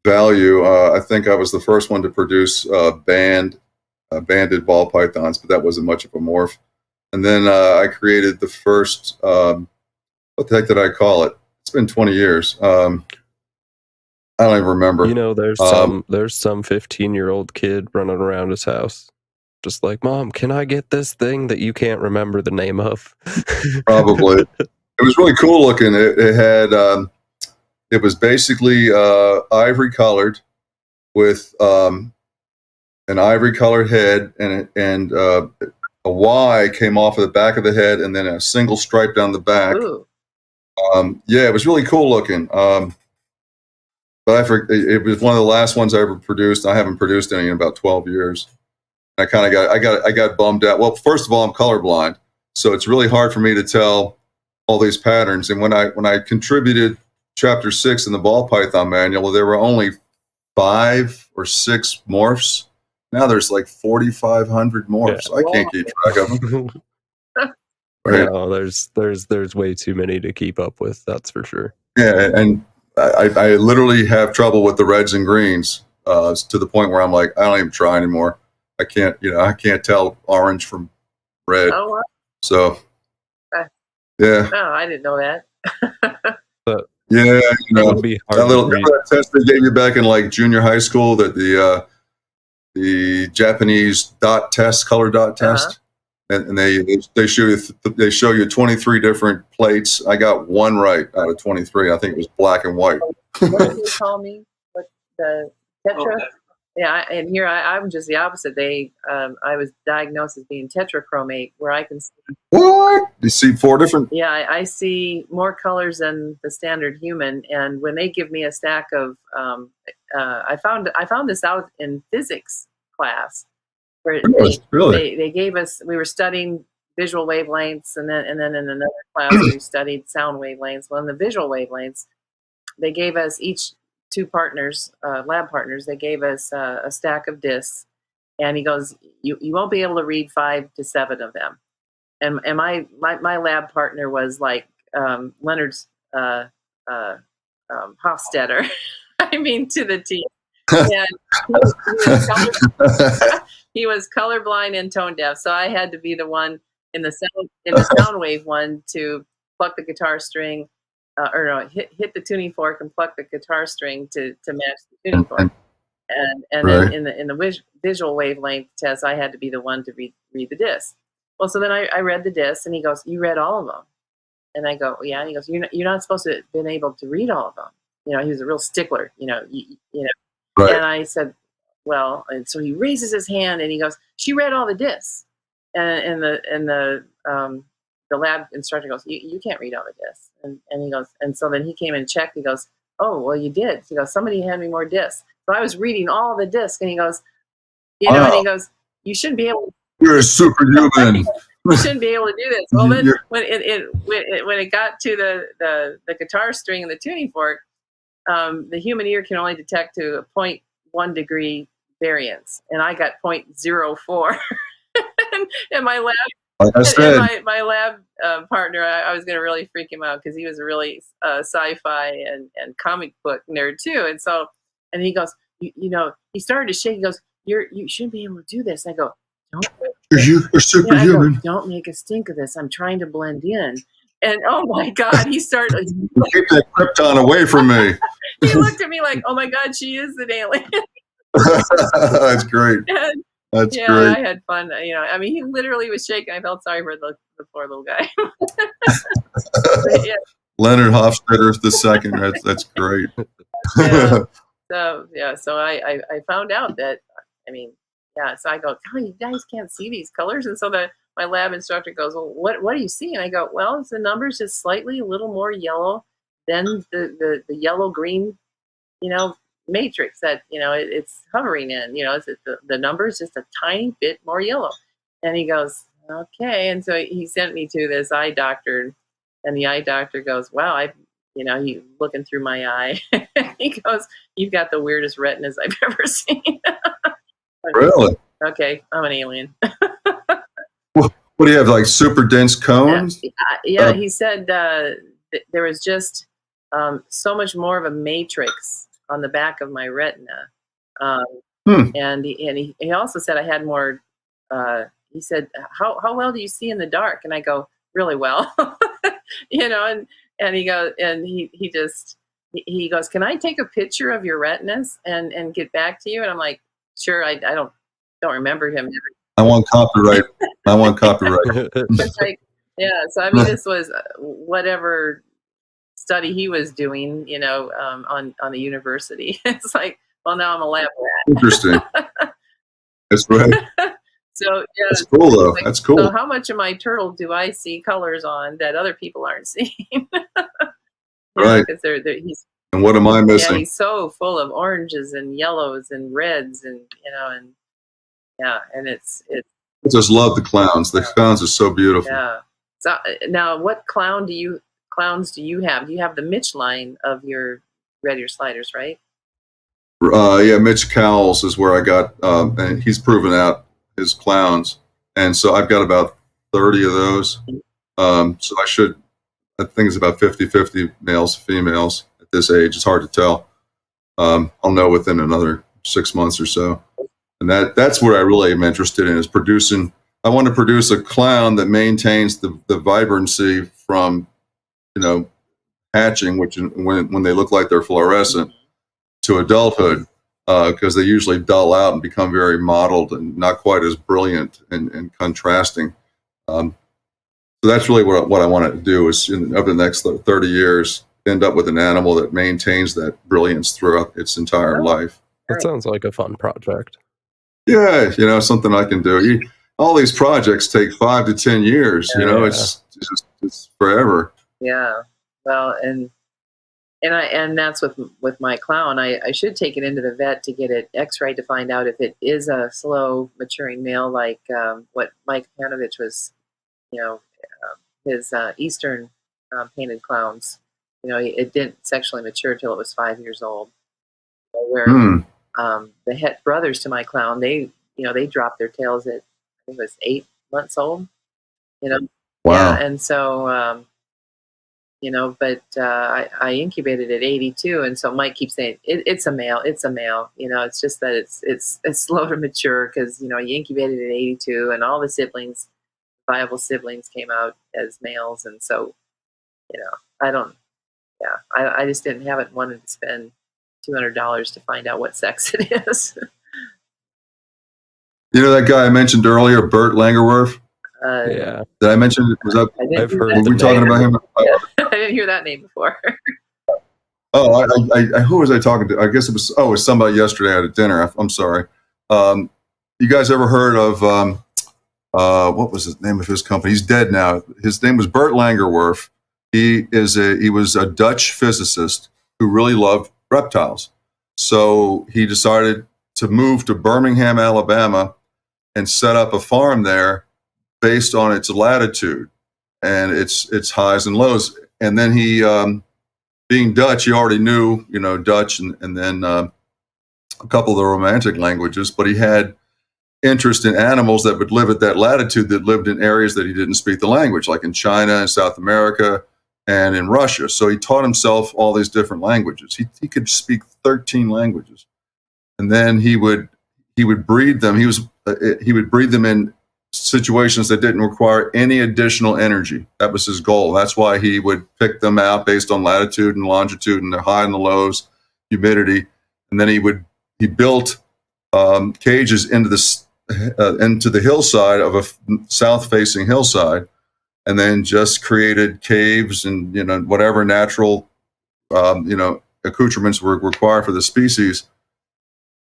value. I think I was the first one to produce banded ball pythons, but that wasn't much of a morph. And then I created the first, what the heck did I call it? It's been 20 years. I don't even remember. There's some 15-year-old kid running around his house, just like, Mom, can I get this thing that you can't remember the name of? Probably. It was really cool looking. It had, it was basically ivory colored with an ivory colored head, and a Y came off of the back of the head, and then a single stripe down the back. ooh, Yeah, it was really cool looking. But it was one of the last ones I ever produced. I haven't produced any in about 12 years. I kind of I got bummed out. Well, first of all, I'm colorblind, so it's really hard for me to tell all these patterns. And when I contributed chapter 6 in the ball python manual, there were only 5 or 6 morphs. Now there's like 4,500 morphs. Yeah. I can't keep track of them. Right. No, there's way too many to keep up with. That's for sure. Yeah, and I literally have trouble with the reds and greens to the point where I'm like, I don't even try anymore. I can't tell orange from red. Oh, wow. So, yeah. Oh, I didn't know that. But yeah, it would be hard that test they gave you back in like junior high school, that the Japanese color dot test, and they show you 23 different plates. I got one right out of 23. I think it was black and white. What did you call me? What the tetra? Oh, yeah, and here I'm just the opposite. I was diagnosed as being tetrachromate, where I can see. What? You see 4 different? Yeah, I see more colors than the standard human. And when they give me a stack of, I found this out in physics class, where really? They gave us. We were studying visual wavelengths, and then in another class we studied sound wavelengths. Well, in the visual wavelengths, they gave us each 2 partners, lab partners. They gave us a stack of discs, and he goes, "You won't be able to read 5 to 7 of them." And my lab partner was like Leonard's Hofstadter. I mean, to the T. And he was colorblind and tone deaf, so I had to be the one in the sound wave one to pluck the guitar string, or no, hit the tuning fork and pluck the guitar string to match the tuning fork. And right. then in the visual wavelength test, I had to be the one to read the disc. Well, so then I read the disc, and he goes, "You read all of them?" And I go, "Yeah." And he goes, "You're not supposed to have been able to read all of them." You know, he was a real stickler. You know. Right. And I said, "Well," and so he raises his hand, and he goes, "She read all the discs." And the lab instructor goes, "You can't read all the discs." And he goes, and so then he came and checked. He goes, "Oh, well, you did." He goes, "Somebody handed me more discs." So I was reading all the discs, and he goes, and he goes, "You shouldn't be able to." You're a superhuman. You shouldn't be able to do this. Well, then when it got to the guitar string and the tuning fork, the human ear can only detect to a 0.1 degree variance, and I got 0.04. and my lab, like I said, and my lab partner, I was going to really freak him out because he was a really sci-fi and comic book nerd too, and he goes, he started to shake. He goes, "You shouldn't be able to do this." And I go, "You're superhuman. Don't make a stink of this. I'm trying to blend in." And oh my God, he started. Keep that Krypton away from me. He looked at me like, "Oh my God, she is an alien." That's great. That's great. I had fun. I mean, he literally was shaking. I felt sorry for the poor little guy. Yeah. Leonard Hofstadter II. That's great. So I found out that, so I go, "Oh, you guys can't see these colors." And so my lab instructor goes, "Well, what do you see?" And I go, "Well, it's the numbers just slightly a little more yellow than the yellow green, matrix that it's hovering in. It's the numbers just a tiny bit more yellow." And he goes, "Okay." And so he sent me to this eye doctor, and the eye doctor goes, "Wow, he looking through my eye." He goes, "You've got the weirdest retinas I've ever seen." Really? Okay, I'm an alien. What do you have, like super dense cones? Yeah, he said there was just so much more of a matrix on the back of my retina. And he also said I had more, he said, how well do you see in the dark? And I go, "Really well." And he goes, and he goes, "Can I take a picture of your retinas and get back to you?" And I'm like, "Sure." I don't remember him. I want copyright. I want copyright. It's like, so I mean, this was whatever study he was doing, on the university. It's like, well, now I'm a lab rat. Interesting. That's right. So that's cool though. Like, that's cool. So how much of my turtle do I see colors on that other people aren't seeing? Right. Because and what am I missing? Yeah, he's so full of oranges and yellows and reds, and and it's. I just love the clowns. The clowns are so beautiful. Yeah. So now, what clowns do you have? You have the Mitch line of your red ear sliders, right? Yeah, Mitch Cowles is where I got, and he's proven out his clowns, and so I've got about 30 of those. So I think it's about 50-50 males, females at this age. It's hard to tell. I'll know within another 6 months or so. And that's what I really am interested in, is producing. I want to produce a clown that maintains the vibrancy from, hatching, which when they look like they're fluorescent, to adulthood. because they usually dull out and become very mottled and not quite as brilliant and contrasting. So that's really what I want to do is over the next 30 years, end up with an animal that maintains that brilliance throughout its entire life. That sounds like a fun project. Yeah, something I can do. All these projects take 5 to 10 years. Yeah. It's forever. Yeah. Well, and that's with my clown. I should take it into the vet to get it X-rayed to find out if it is a slow maturing male, like what Mike Panovich was, his Eastern painted clowns. It didn't sexually mature till it was 5 years old. Where the het brothers to my clown, they dropped their tails at, I think it was 8 months old. Wow. Yeah, and so but I incubated at 82, and so Mike keeps saying it's a male. It's just that it's slow to mature because you incubated at 82, and all the viable siblings came out as males, and so I just didn't have it and wanted to spend $200 to find out what sex it is. That guy I mentioned earlier, Bert Langerwerf? Yeah. Did I mention it? Was that? I've heard. Were we talking about him? I didn't hear that name before. Oh, who was I talking to? I guess it was somebody yesterday at a dinner. I'm sorry. You guys ever heard of what was the name of his company? He's dead now. His name was Bert Langerwerf. He was a Dutch physicist who really loved reptiles. So he decided to move to Birmingham, Alabama, and set up a farm there based on its latitude and its highs and lows. And then he, being Dutch, he already knew, Dutch and then a couple of the Romantic languages, but he had interest in animals that would live at that latitude that lived in areas that he didn't speak the language, like in China and South America and in Russia. So he taught himself all these different languages. He could speak 13 languages. And then he would breed them. He would breed them in situations that didn't require any additional energy. That was his goal. That's why he would pick them out based on latitude and longitude and the high and the lows, humidity. And then he built cages into the hillside of a south-facing hillside, and then just created caves and whatever natural accoutrements were required for the species.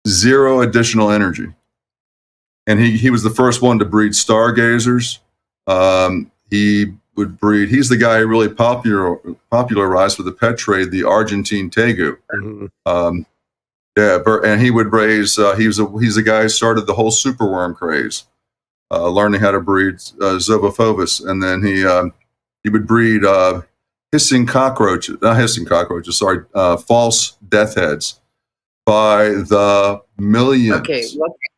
Zero additional energy. And he was the first one to breed stargazers. He would breed. He's the guy who really popularized for the pet trade the Argentine tegu. Mm-hmm. And he would raise. He's the guy who started the whole superworm craze, learning how to breed Zobophovis, and then he would breed false death heads by the millions. Okay,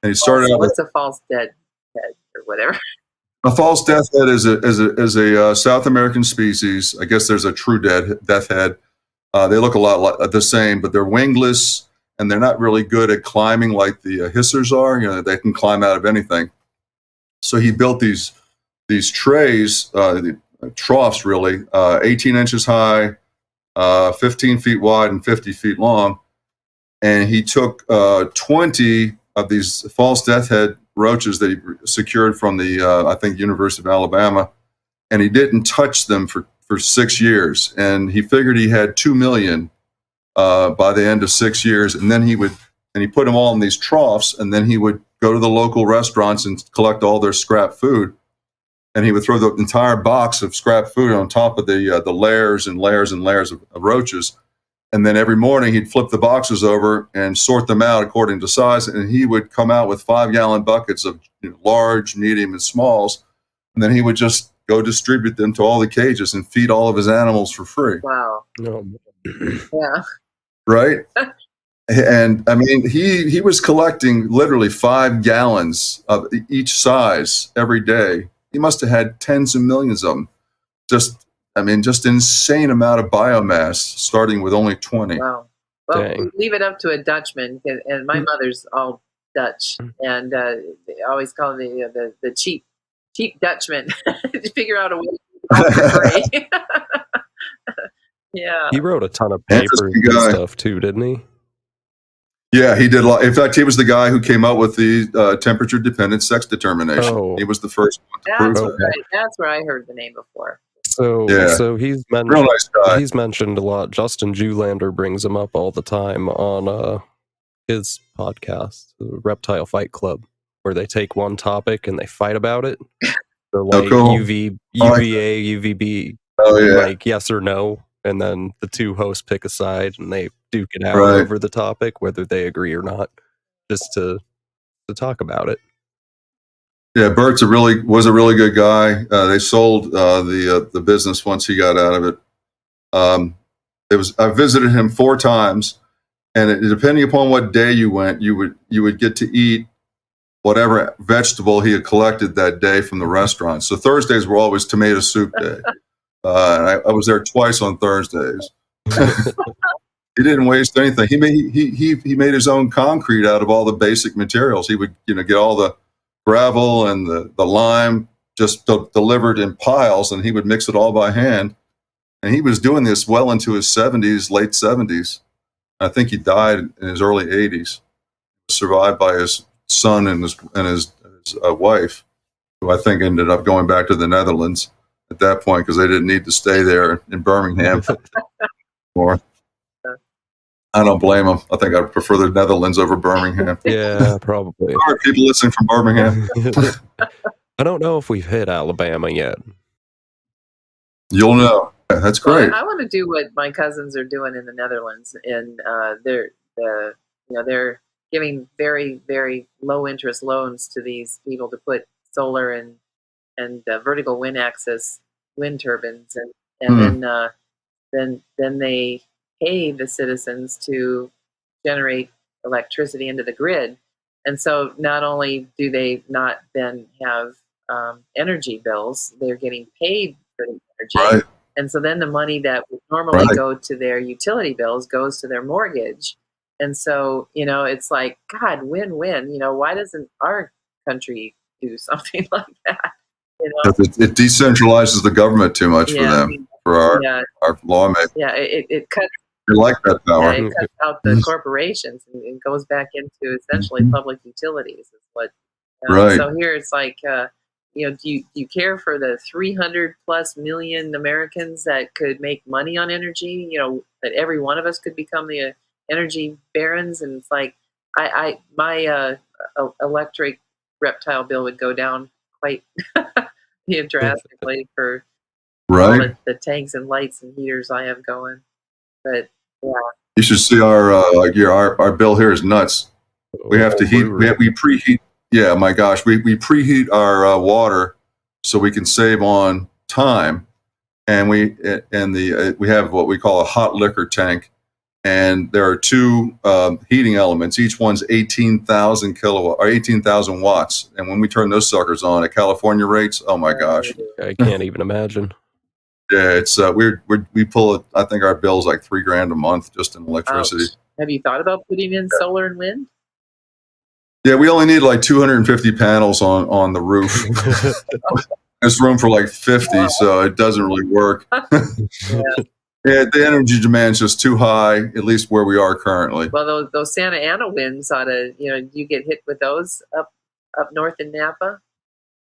and he started out. What's a false dead head or whatever? A false death head is a South American species. I guess there's a true death head. They look a lot like the same, but they're wingless and they're not really good at climbing like the hissers are. They can climb out of anything. So he built these trays, troughs really, 18 inches high, 15 feet wide, and 50 feet long. And he took 20 of these false death head roaches that he secured from the, I think, University of Alabama, and he didn't touch them for 6 years. And he figured he had 2 million by the end of 6 years. And then he put them all in these troughs, and then he would go to the local restaurants and collect all their scrap food. And he would throw the entire box of scrap food on top of the layers and layers and layers of roaches. And then every morning he'd flip the boxes over and sort them out according to size. And he would come out with 5-gallon buckets of large, medium, and smalls. And then he would just go distribute them to all the cages and feed all of his animals for free. Wow. No. Yeah. Right? And I mean, he was collecting literally 5 gallons of each size every day. He must have had tens of millions of them. Just insane amount of biomass, starting with only 20. Wow. Well, Dang. leave it up to a Dutchman, and my mother's all Dutch, and they always call me the cheap Dutchman to figure out a way to free. Yeah. He wrote a ton of papers and stuff too, didn't he? Yeah, he did a lot. In fact, he was the guy who came up with the temperature-dependent sex determination. Oh. He was the first one to prove That's that. right. That's where I heard the name before. So he's Real mentioned nice guy. he's mentioned a lot. Justin Julander brings him up all the time on his podcast, the Reptile Fight Club, where they take one topic and they fight about it. So like cool. UVA, UVB, Oh yeah, like yes or no, and then the two hosts pick a side and they duke it out Right. over the topic, whether they agree or not, just to talk about it. yeah. Bert's was a really good guy. They sold the business once he got out of it. I visited him 4 times, and depending upon what day you went, you would get to eat whatever vegetable he had collected that day from the restaurant. So Thursdays were always tomato soup day. And I was there twice on Thursdays. He didn't waste anything. He made his own concrete out of all the basic materials. He would get all the gravel and the lime just delivered in piles, and he would mix it all by hand. And he was doing this well into his 70s, late 70s. I think he died in his early 80s. Survived by his son and his wife, who I think ended up going back to the Netherlands at that point because they didn't need to stay there in Birmingham anymore. I don't blame them. I think I'd prefer the Netherlands over Birmingham. Yeah, probably. Sorry, people listening from Birmingham. I don't know if we've hit Alabama yet. You'll know. Yeah, that's great. Well, I want to do what my cousins are doing in the Netherlands, and they're giving very, very low interest loans to these people to put solar and vertical wind axis wind turbines, and then they pay the citizens to generate electricity into the grid. And so not only do they not then have energy bills, they're getting paid for the energy. Right. And so then the money that would normally go to their utility bills goes to their mortgage. And so, it's like, God, win-win. Why doesn't our country do something like that? It decentralizes the government too much for them, for our lawmakers. Yeah, it cuts. They like that power. Yeah, it cuts out the corporations and goes back into essentially public utilities. Is what. Right. So here it's like, do you care for the 300 plus million Americans that could make money on energy? That every one of us could become the energy barons, and it's like, my electric reptile bill would go down quite drastically for all the tanks and lights and heaters I have going. But yeah, you should see our bill here is nuts. We have to heat. We preheat. Yeah, my gosh, we preheat our water so we can save on time, and we have what we call a hot liquor tank, and there are 2 heating elements. Each one's 18,000 kilowatt or 18,000 watts, and when we turn those suckers on at California rates, oh my gosh, I can't even imagine. Yeah, it's we pull it. I think our bill's like $3,000 a month just in electricity. Have you thought about putting in solar and wind? Yeah, we only need like 250 panels on the roof. There's room for like 50, so it doesn't really work. Yeah, the energy demand's just too high, at least where we are currently. Well, those Santa Ana winds ought to, you get hit with those up north in Napa?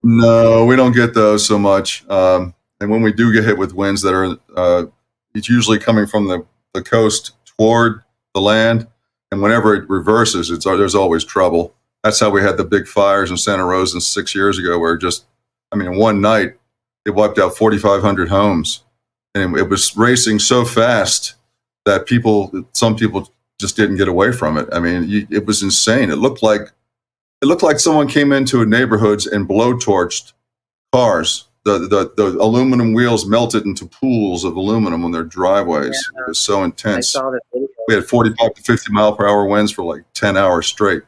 No, we don't get those so much. And when we do get hit with winds that are, it's usually coming from the coast toward the land. And whenever it reverses, there's always trouble. That's how we had the big fires in Santa Rosa 6 years ago, where one night it wiped out 4,500 homes. And it was racing so fast that some people just didn't get away from it. It was insane. It looked like someone came into neighborhoods and blowtorched cars. The aluminum wheels melted into pools of aluminum on their driveways. Yeah. It was so intense. I saw that video. We had 45 to 50 mile per hour winds for like 10 hours straight,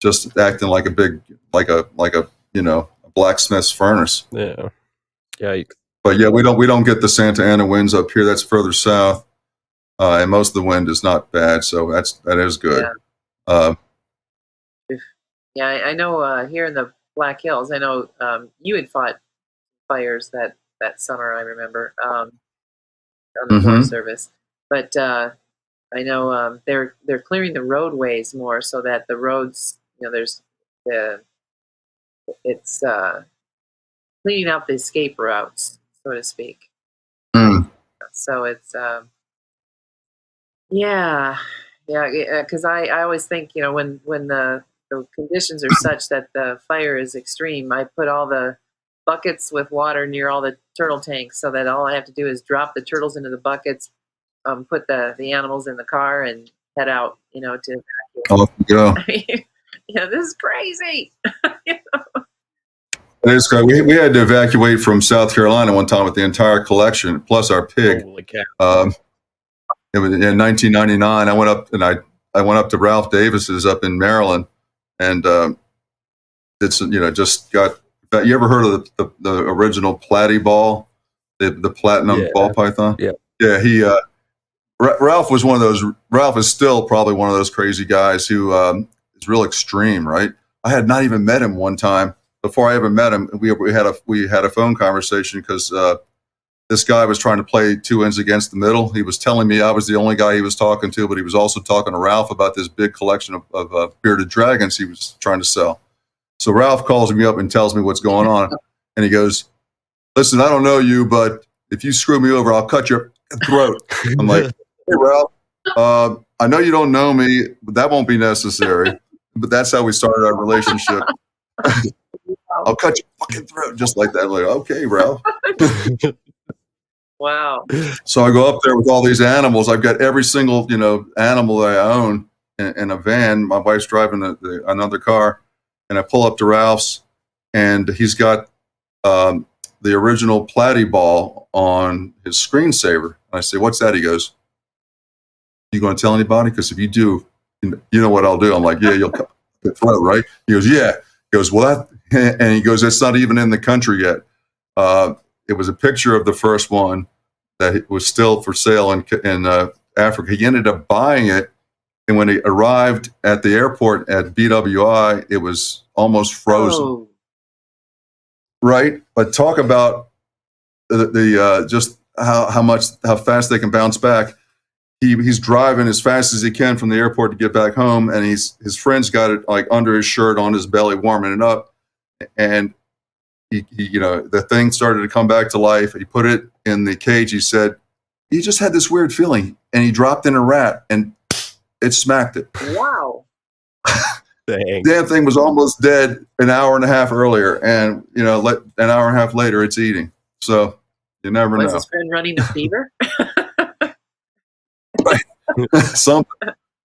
just acting like a blacksmith's furnace. Yeah. Yikes. But yeah, we don't get the Santa Ana winds up here. That's further south, and most of the wind is not bad, so that is good. Yeah, I know. Here in the Black Hills, I know you had fought fires that summer. I remember on the Forest Service, but I know they're clearing the roadways more so that the roads, there's the it's cleaning out the escape routes, so to speak. Mm. So it's yeah, because I always think, when the conditions are such that the fire is extreme, I put all the buckets with water near all the turtle tanks so that all I have to do is drop the turtles into the buckets, put the animals in the car and head out, to Off you go. this is crazy. It's good. We had to evacuate from South Carolina one time with the entire collection plus our pig. Holy cow. It was in 1999. I went up to Ralph Davis's up in Maryland, and it's just got. You ever heard of the original Platy ball, the platinum ball python? Yeah. Yeah. He Ralph was one of those. Ralph is still probably one of those crazy guys who is real extreme, right? I had not even met him one time. Before I ever met him, we had a phone conversation because this guy was trying to play two ends against the middle. He was telling me I was the only guy he was talking to, but he was also talking to Ralph about this big collection of bearded dragons he was trying to sell. So Ralph calls me up and tells me what's going on, and he goes, "Listen, I don't know you, but if you screw me over, I'll cut your throat." I'm like, "Hey, Ralph, I know you don't know me, but that won't be necessary." But that's how we started our relationship. I'll cut your fucking throat just like that. I'm like, okay, Ralph. Wow. So I go up there with all these animals. I've got every single, animal that I own in a van. My wife's driving another car, and I pull up to Ralph's, and he's got the original Platy ball on his screensaver. And I say, "What's that?" He goes, "You going to tell anybody? Because if you do, you know what I'll do." I'm like, "Yeah, you'll cut the throat, right?" He goes, "Yeah." He goes, "Well, and he goes, "It's not even in the country yet." It was a picture of the first one that was still for sale in Africa. He ended up buying it, and when he arrived at the airport at BWI, it was almost frozen. Oh. Right? But talk about the just how fast they can bounce back. He's driving as fast as he can from the airport to get back home, and his friend's got it like under his shirt on his belly, warming it up, and he the thing started to come back to life. He put it in the cage. He said he just had this weird feeling, and he dropped in a rat, and it smacked it. Wow. Dang. Damn thing was almost dead an hour and a half earlier, and an hour and a half later, it's eating. So you never know. Was his friend running a fever? Something.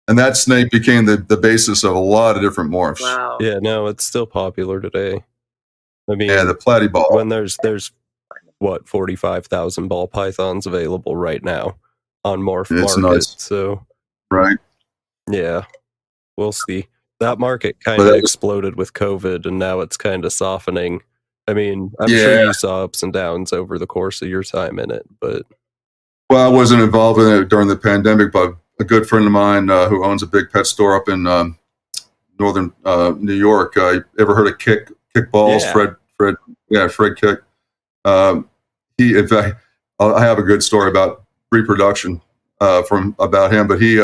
And that snake became the basis of a lot of different morphs. Wow. Yeah, no, it's still popular today. I mean, yeah, the Platy ball. When there's 45,000 ball pythons available right now on Morph It's Market. nuts. So right. Yeah, we'll see. That market kind of exploded with COVID, and now it's kind of softening. I mean, I'm sure you saw ups and downs over the course of your time in it, but well, I wasn't involved in it during the pandemic, but a good friend of mine who owns a big pet store up in northern New York. Ever heard of Kickballs? Yeah. Fred Kick. In fact, I have a good story about reproduction about him, but he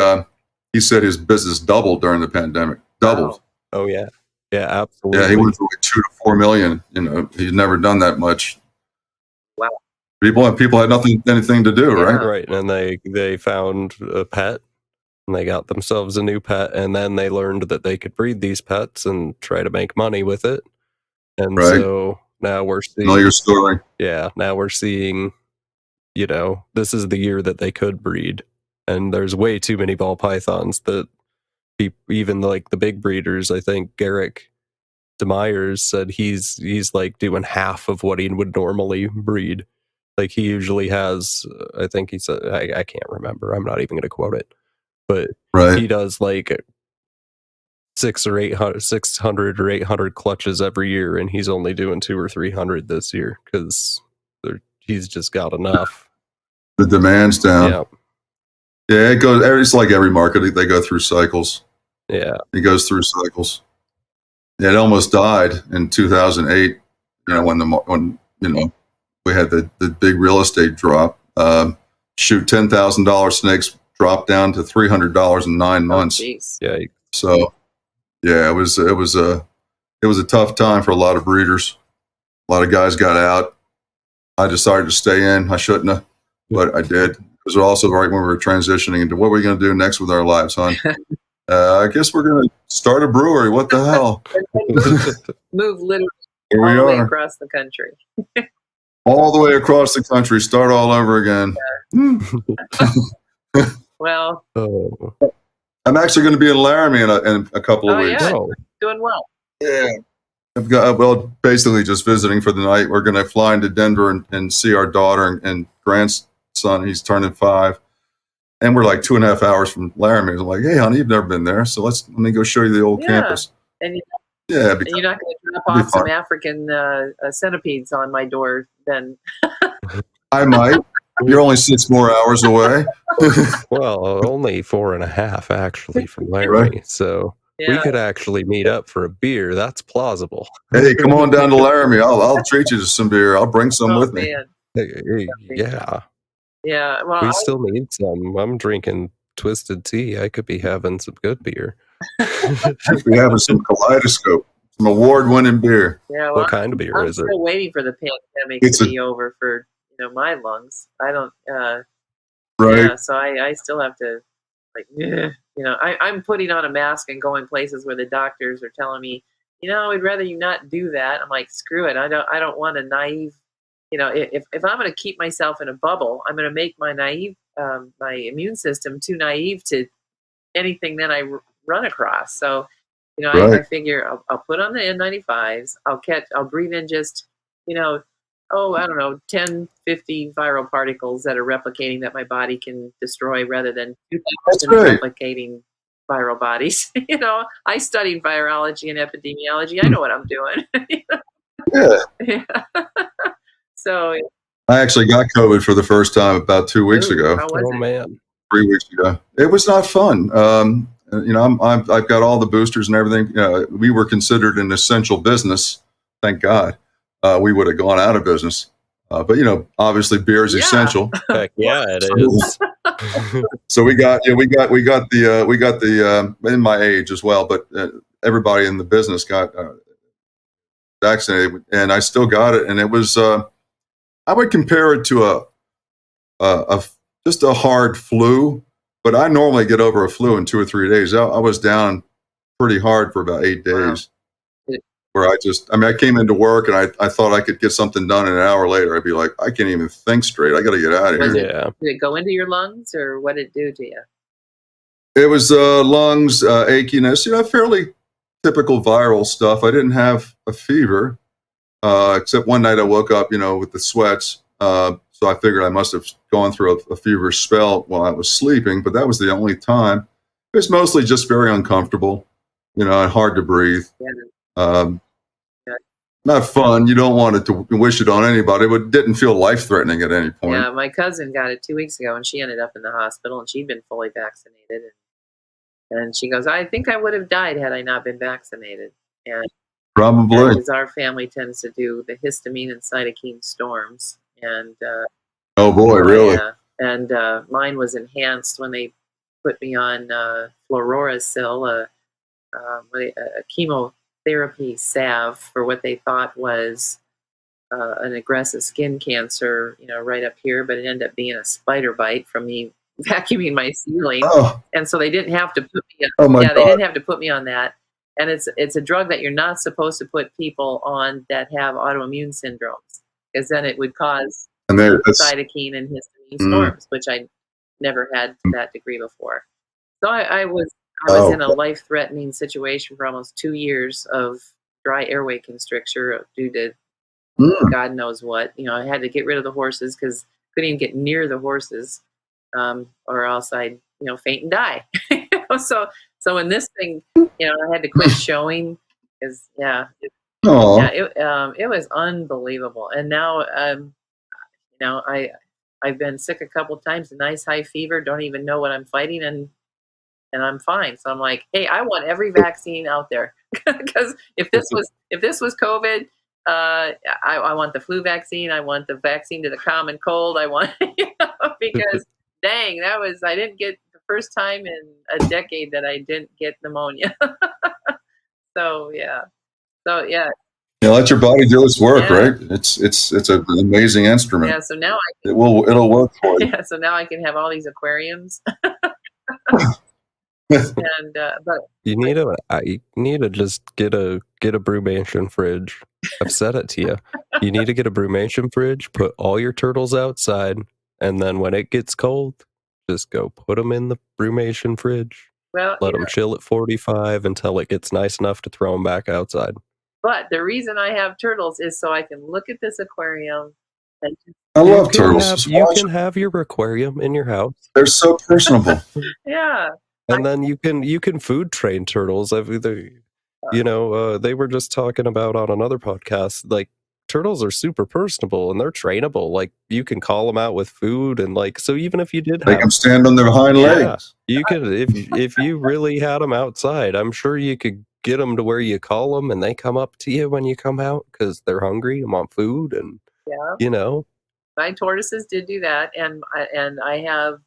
said his business doubled during the pandemic. Doubled. Wow. Oh yeah, absolutely. Yeah, he went from like 2 to 4 million. He's never done that much. Wow. People had anything to do, right? Right, and they found a pet, and they got themselves a new pet, and then they learned that they could breed these pets and try to make money with it. And so now we're seeing. Know your story. Yeah, now we're seeing. This is the year that they could breed, and there's way too many ball pythons that even like the big breeders. I think Garrick DeMeyers said he's like doing half of what he would normally breed. Like he usually has, I think he said, I can't remember. I'm not even going to quote it, but he does like 600 or 800 clutches every year, and he's only doing 200 or 300 this year because he's just got enough. The demand's down. Yeah, it goes. It's like every market; they go through cycles. Yeah, it goes through cycles. Yeah, it almost died in 2008. When we had the big real estate drop. Shoot, $10,000 snakes dropped down to $300 in 9 months. Yeah. So, yeah, it was a tough time for a lot of breeders. A lot of guys got out. I decided to stay in. I shouldn't have, but I did. It was also right when we were transitioning into what are we going to do next with our lives, hon? I guess we're going to start a brewery. What the hell? Move literally Here all we the way are. across the country. All the way across the country, start all over again. Well, I'm actually going to be in Laramie in a couple of weeks. Yeah, doing well. Yeah. Basically just visiting for the night. We're going to fly into Denver and see our daughter and grandson. He's turning 5. And we're like 2.5 hours from Laramie. I'm like, hey, honey, you've never been there. So let me go show you the old campus. And you're not going to drop off some African centipedes on my door then. I might. You're only 6 more hours away. Well, only 4.5 actually from Laramie. Right. So we could actually meet up for a beer. That's plausible. Hey, come on down to Laramie. I'll treat you to some beer. I'll bring some with me. Yeah. Yeah. Well, we still need some. I'm drinking twisted tea. I could be having some good beer. We're having some Kaleidoscope, some award-winning beer. Yeah. Well, what kind of beer is it? I'm still waiting for the pandemic to be over for my lungs. I don't. Right. Yeah. So I still have to I'm putting on a mask and going places where the doctors are telling me, we'd rather you not do that. I'm like, screw it. I don't want a naive. If I'm going to keep myself in a bubble, I'm going to make my my immune system too naive to anything that I run across. So, I figure I'll put on the N95s. I'll breathe in just, I don't know, 10, 50 viral particles that are replicating that my body can destroy rather than 2,000 replicating viral bodies. I studied virology and epidemiology. I know what I'm doing. Yeah. So I actually got COVID for the first time about 2 weeks ago. How was it? Man. 3 weeks ago. It was not fun. I've got all the boosters and everything. We were considered an essential business. Thank God. We would have gone out of business. But obviously beer is essential. Heck yeah, it is. So we got the in my age as well, but everybody in the business got vaccinated, and I still got it, and it was I would compare it to just a hard flu, but I normally get over a flu in 2 or 3 days. I was down pretty hard for about 8 days. Wow. Where I came into work and I thought I could get something done, and an hour later I'd be like, I can't even think straight. I got to get out of here. Did it go into your lungs, or what did it do to you? It was lungs, achiness, fairly typical viral stuff. I didn't have a fever, except one night I woke up, with the sweats. So I figured I must have gone through a feverish spell while I was sleeping, but that was the only time. It was mostly just very uncomfortable, and hard to breathe. Yeah. Not fun. You don't want to wish it on anybody, but it didn't feel life-threatening at any point. Yeah, my cousin got it 2 weeks ago, and she ended up in the hospital, and she'd been fully vaccinated. And she goes, I think I would have died had I not been vaccinated. And probably. Because our family tends to do the histamine and cytokine storms. And oh boy, really? Yeah. And mine was enhanced when they put me on fluorouracil, a chemotherapy salve for what they thought was an aggressive skin cancer, right up here, but it ended up being a spider bite from me vacuuming my ceiling. Oh. And so they didn't have to put me on. They didn't have to put me on that. And it's a drug that you're not supposed to put people on that have autoimmune syndromes, because then it would cause cytokine and histamine storms, which I never had to that degree before. So I was in a life-threatening situation for almost 2 years of dry airway constriction due to God knows what. I had to get rid of the horses because I couldn't even get near the horses, or else I'd faint and die. So in this thing, I had to quit showing because it was unbelievable. And now I've been sick a couple times, a nice high fever, don't even know what I'm fighting, and I'm fine. So I'm like, hey, I want every vaccine out there, because if this was COVID, I want the flu vaccine. I want the vaccine to the common cold. I want, because dang, I didn't get first time in a decade that I didn't get pneumonia. So yeah. Let your body do its work, right? It's an amazing instrument. Yeah. So now it'll work for you. Yeah. So now I can have all these aquariums. And but you need to just get a brumation fridge. I've said it to you. You need to get a brumation fridge, put all your turtles outside, and then when it gets cold, just go put them in the brumation fridge. Well, let them chill at 45 until it gets nice enough to throw them back outside. But the reason I have turtles is so I can look at this aquarium. And I love turtles. You can have your aquarium in your house. They're so personable. Yeah. And then you can food train turtles. They were just talking about on another podcast, like turtles are super personable and they're trainable. Like you can call them out with food and like, so even if you did they can stand on their hind legs. You could, if you really had them outside, I'm sure you could get them to where you call them and they come up to you when you come out because they're hungry and want food. And my tortoises did do that. And I have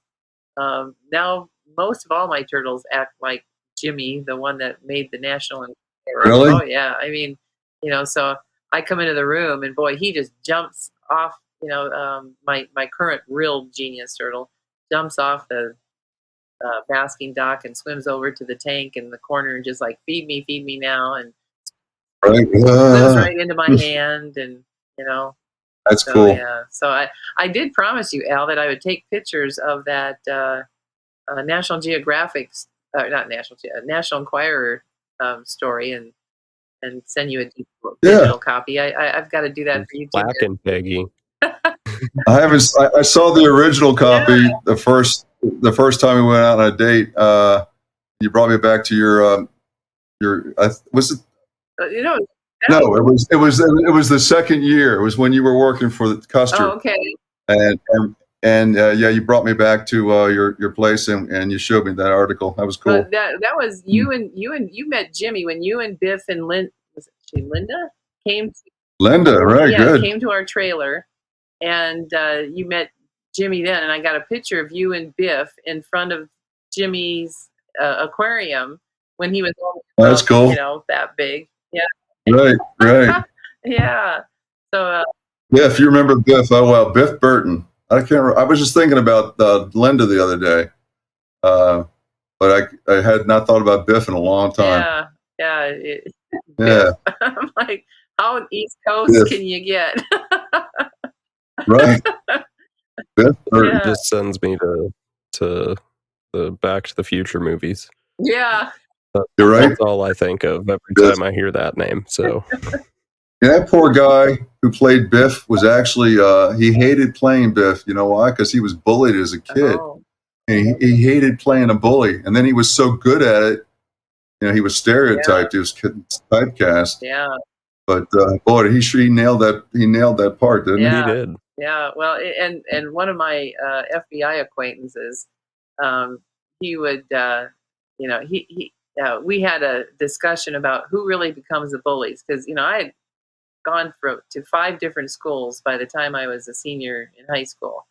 now most of all my turtles act like Jimmy, the one that made the national. Really? Oh yeah. I mean, so I come into the room and boy, he just jumps off. My current real genius turtle jumps off the basking dock and swims over to the tank in the corner and just like feed me now, and swims right into my hand, and that's cool. Yeah, so I did promise you, Al, that I would take pictures of that National Geographic, not National Enquirer story and send you a digital copy. I've got to do that for you too. Black and Peggy. I saw the original copy the first time we went out on a date. You brought me back to your was it? No, it was the second year. It was when you were working for Custer. Oh, okay. And you brought me back to your place and you showed me that article. That was cool. That was you met Jimmy when you and Biff and Linda came. Linda, right? Good. Came to our trailer, and you met Jimmy then, and I got a picture of you and Biff in front of Jimmy's aquarium when he was that's cool. That big. Yeah. Right. Yeah. So. If you remember Biff, Biff Burton. I can't remember. I was just thinking about Linda the other day, but I had not thought about Biff in a long time. Yeah. I'm like, how East Coast can you get? Right. Biff Burton just sends me to the Back to the Future movies. Yeah. You're right. That's all I think of every time I hear that name. So. That poor guy who played Biff was actually, he hated playing Biff. You know why? Because he was bullied as a kid. Oh. And he hated playing a bully. And then he was so good at it, he was stereotyped. He was typecast. Yeah. But boy, he nailed that. He nailed that part, didn't he? He did. Yeah. Well, and one of my FBI acquaintances, he would, we had a discussion about who really becomes the bullies, because I had gone to 5 different schools by the time I was a senior in high school,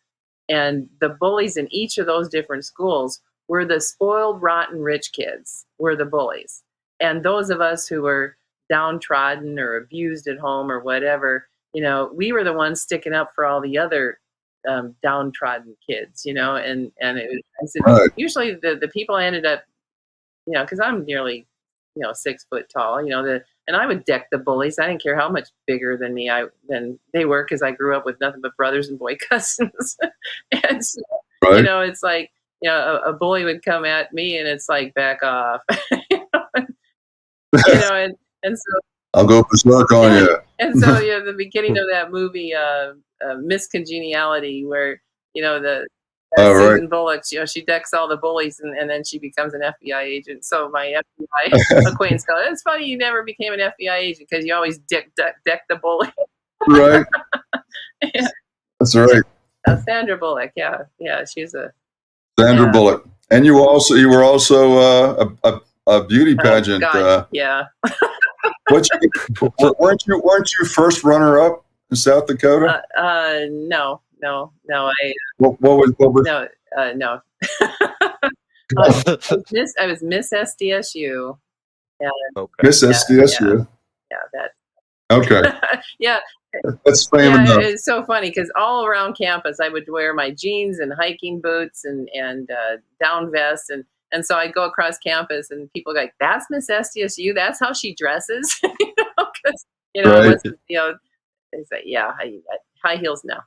and the bullies in each of those different schools were the spoiled, rotten, rich kids were the bullies, and those of us who were downtrodden or abused at home or whatever, we were the ones sticking up for all the other downtrodden kids, and I said, usually the people I ended up, because I'm nearly 6 foot tall, and I would deck the bullies. I didn't care how much bigger than they were, because I grew up with nothing but brothers and boy cousins. And so, it's like, a bully would come at me and it's like, back off. And so I'll go berserk on you. And so the beginning of that movie, Miss Congeniality, where Susan Bullock, she decks all the bullies and then she becomes an FBI agent. So my FBI acquaintance goes, "It's funny you never became an FBI agent because you always deck the bully." Right. Yeah. That's right. Sandra Bullock, yeah, she's a Sandra Bullock, and you were also a beauty pageant. Yeah. Weren't you first runner up in South Dakota? No. What was? No. I was Miss SDSU. Yeah. Okay. Miss SDSU. Yeah, that. Okay. Yeah. That's fame Yeah, enough. it's so funny because all around campus I would wear my jeans and hiking boots and down vests and so I'd go across campus and people go like, "That's Miss SDSU. That's how she dresses." Because Right. it wasn't they say, "Yeah, high heels now."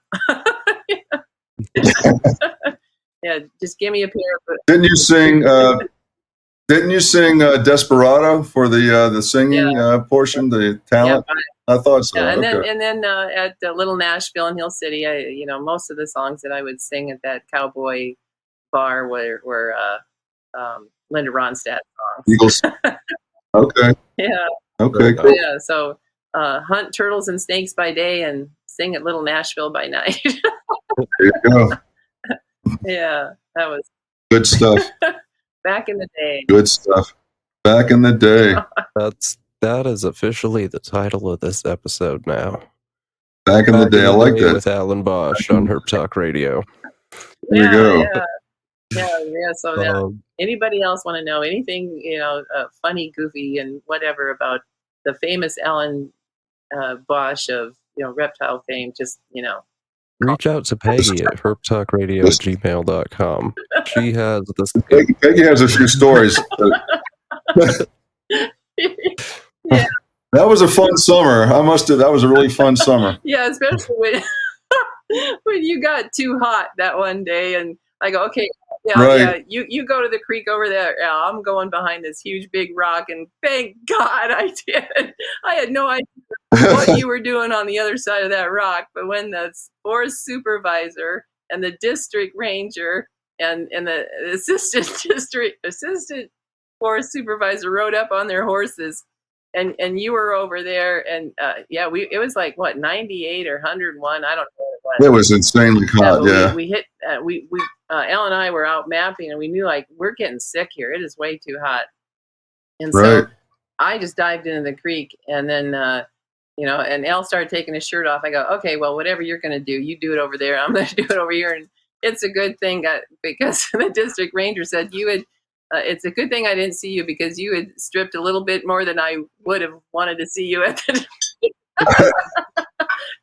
Yeah, just give me a pair of. Didn't you sing? Didn't you sing "Desperado" for the singing portion, the talent? Yeah, I thought so. yeah, and Okay. then at Little Nashville in Hill City, most of the songs that I would sing at that cowboy bar were Linda Ronstadt songs. Eagles. Okay. Yeah, Okay. Cool. yeah. So hunt turtles and snakes by day and sing at Little Nashville by night. There you go. Yeah, that was Good stuff. back in the day. Good stuff. Back in the day. That is officially the title of this episode now. Back in the day. I like that. With Alan Bosch on Herb Talk Radio. There you go. Yeah. So anybody else want to know anything, funny, goofy, and whatever about the famous Alan Bosch of reptile fame? Just reach out to Peggy at herbtalkradio@gmail.com. She has this. Peggy has a few stories. Yeah. That was a fun summer. That was a really fun summer. Yeah, especially when when you got too hot that one day, and I go, okay, yeah, you go to the creek over there. Yeah, I'm going behind this huge big rock, and thank God I did. I had no idea what you were doing on the other side of that rock, but when the forest supervisor and the district ranger and the assistant forest supervisor rode up on their horses. And you were over there, and it was like what 98 or 101. I don't know what it was. It was insanely hot. Yeah, we hit. Al and I were out mapping, and we knew like we're getting sick here. It is way too hot. And so I just dived into the creek, and then and Al started taking his shirt off. I go, okay, well, whatever you're going to do, you do it over there. I'm going to do it over here, and it's a good thing because the district ranger said you had. It's a good thing I didn't see you because you had stripped a little bit more than I would have wanted to see you at the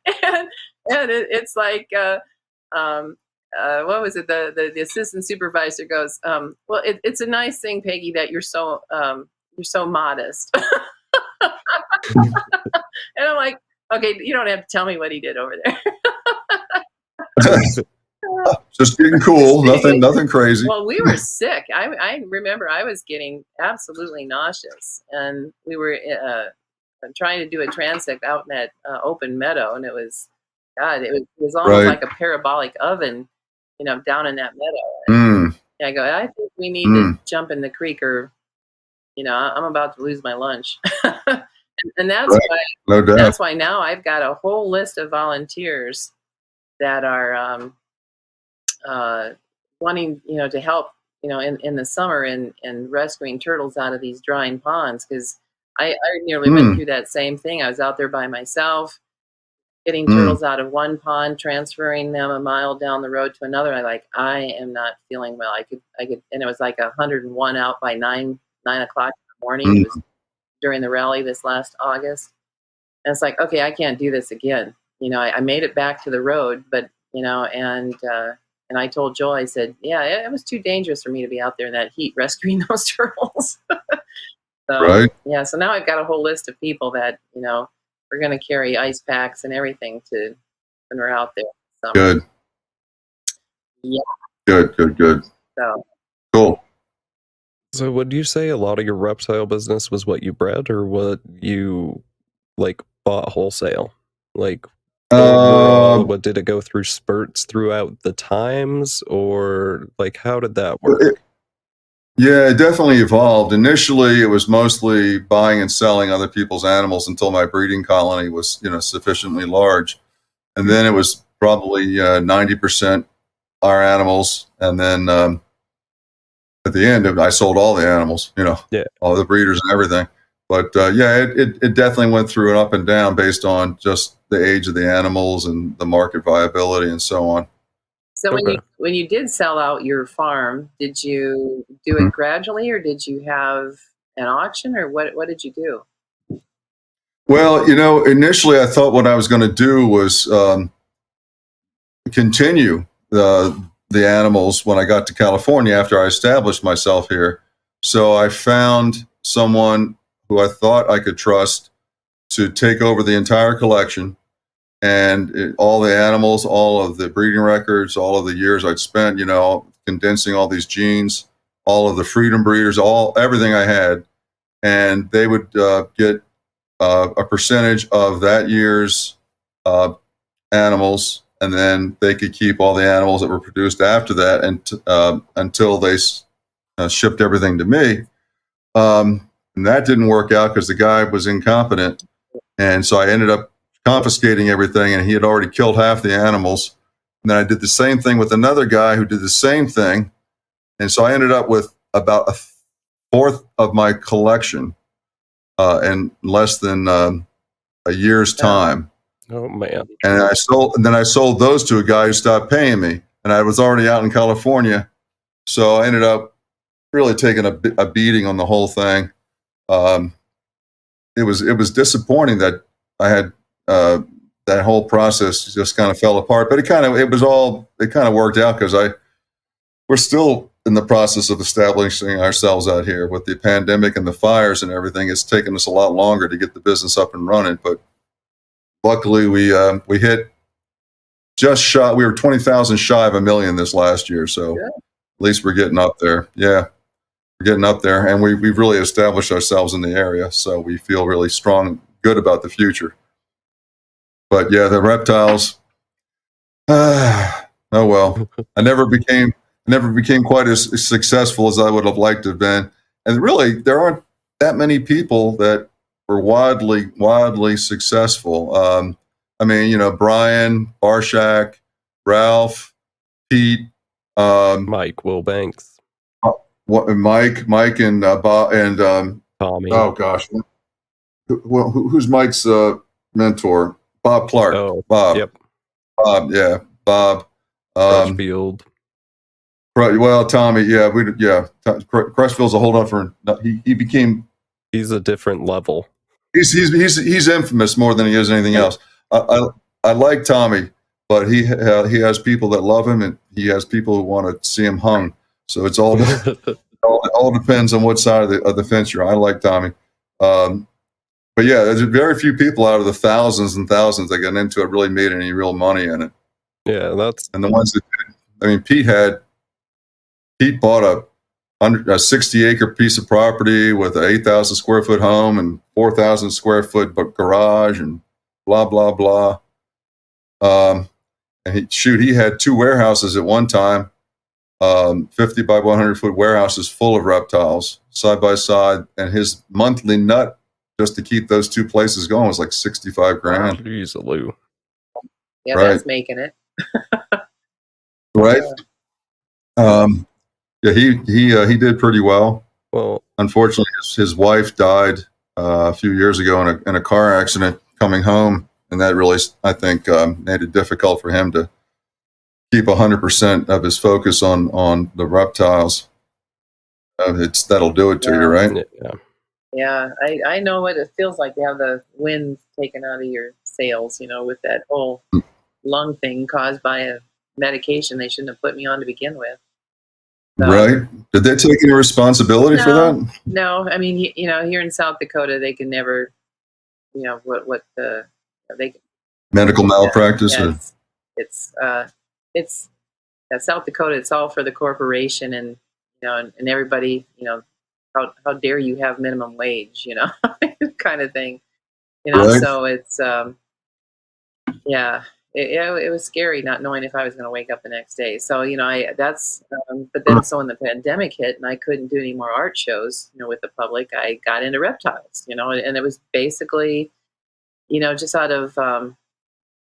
and it's like what was it? The assistant supervisor goes, well, it's a nice thing, Peggy, that you're so modest. And I'm like, okay, you don't have to tell me what he did over there. Just getting cool. Nothing crazy. Well, we were sick. I remember I was getting absolutely nauseous, and we were trying to do a transect out in that open meadow, and it was almost like a parabolic oven, down in that meadow. And I go, I think we need to jump in the creek, or I'm about to lose my lunch. and that's why that's why now I've got a whole list of volunteers that are wanting to help in the summer and rescuing turtles out of these drying ponds, because I nearly went through that same thing. I was out there by myself getting turtles out of one pond, transferring them a mile down the road to another. I am not feeling well. I could and it was like 101 out by 9 o'clock in the morning. It was during the rally this last August, and it's like, okay, I can't do this again. I made it back to the road, but and I told Joel, I said, yeah, it was too dangerous for me to be out there in that heat rescuing those turtles. So, yeah, so now I've got a whole list of people that, we're going to carry ice packs and everything when we're out there. So, good. Yeah. Good. So cool. So would you say a lot of your reptile business was what you bred, or what you bought wholesale? What did it go through spurts throughout the times, or how did that work? It definitely evolved. Initially, it was mostly buying and selling other people's animals until my breeding colony was, sufficiently large, and then it was probably 90% our animals, and then at the end, I sold all the animals, all the breeders and everything. But it definitely went through an up and down based on just the age of the animals and the market viability and so on. So when you did sell out your farm, did you do it gradually, or did you have an auction, or what did you do? Well, initially I thought what I was going to do was continue the animals when I got to California after I established myself here. So I found someone who I thought I could trust to take over the entire collection, and all the animals, all of the breeding records, all of the years I'd spent, condensing all these genes, all of the freedom breeders, everything I had, and they would get a percentage of that year's animals, and then they could keep all the animals that were produced after that, and until they shipped everything to me. And that didn't work out because the guy was incompetent, and so I ended up confiscating everything, and he had already killed half the animals. And then I did the same thing with another guy who did the same thing, and so I ended up with about a fourth of my collection in less than a year's time. Oh man! And then I sold those to a guy who stopped paying me, and I was already out in California, so I ended up really taking a beating on the whole thing. It was disappointing that I had that whole process just kind of fell apart, but it kind of worked out because we're still in the process of establishing ourselves out here with the pandemic and the fires and everything. It's taken us a lot longer to get the business up and running, but luckily we hit just shy. We were 20,000 shy of $1 million this last year, so at least we're getting up there. Yeah, we're getting up there, and we've really established ourselves in the area, so we feel really strong, good about the future. But yeah, the reptiles. Oh well, I never became quite as successful as I would have liked to have been. And really, there aren't that many people that were wildly successful. I mean, Brian, Barshak, Ralph, Pete, Mike Wilbanks, Mike, and Bob, and Tommy. Oh gosh, who's Mike's mentor? Bob Clark. Oh, Bob. Yep. Bob. Yeah. Bob. Crutchfield. Well, Tommy. Yeah. Crutchfield's a whole different. He became. He's a different level. He's infamous more than he is anything else. I like Tommy, but he has people that love him, and he has people who want to see him hung. So it's all all depends on what side of the fence you're on. I like Tommy. But yeah, there's very few people out of the thousands and thousands that got into it really made any real money in it. Yeah, and the ones that did. I mean, Pete bought a 60-acre piece of property with an 8,000 square foot home and 4,000 square foot garage and blah blah blah. And he had 2 warehouses at one time, 50 by 100 foot warehouses full of reptiles side by side, and his monthly nut just to keep those 2 places going was like 65 grand. Jeez, Lou. Yeah, right. That's making it. Right. Yeah, he did pretty well. Well, unfortunately, his wife died a few years ago in a car accident coming home, and that really, I think, made it difficult for him to keep 100% of his focus on the reptiles. That'll do it to you, right? Yeah. Yeah, I know what it feels like to have the wind taken out of your sails, with that whole lung thing caused by a medication they shouldn't have put me on to begin with. So, right. Did they take any responsibility for that? No. I mean, here in South Dakota, they can never, medical malpractice. It's South Dakota. It's all for the corporation, and and everybody, how dare you have minimum wage, kind of thing, Right. So it's it was scary not knowing if I was going to wake up the next day. So but then so when the pandemic hit and I couldn't do any more art shows with the public, I got into reptiles, and it was basically just out of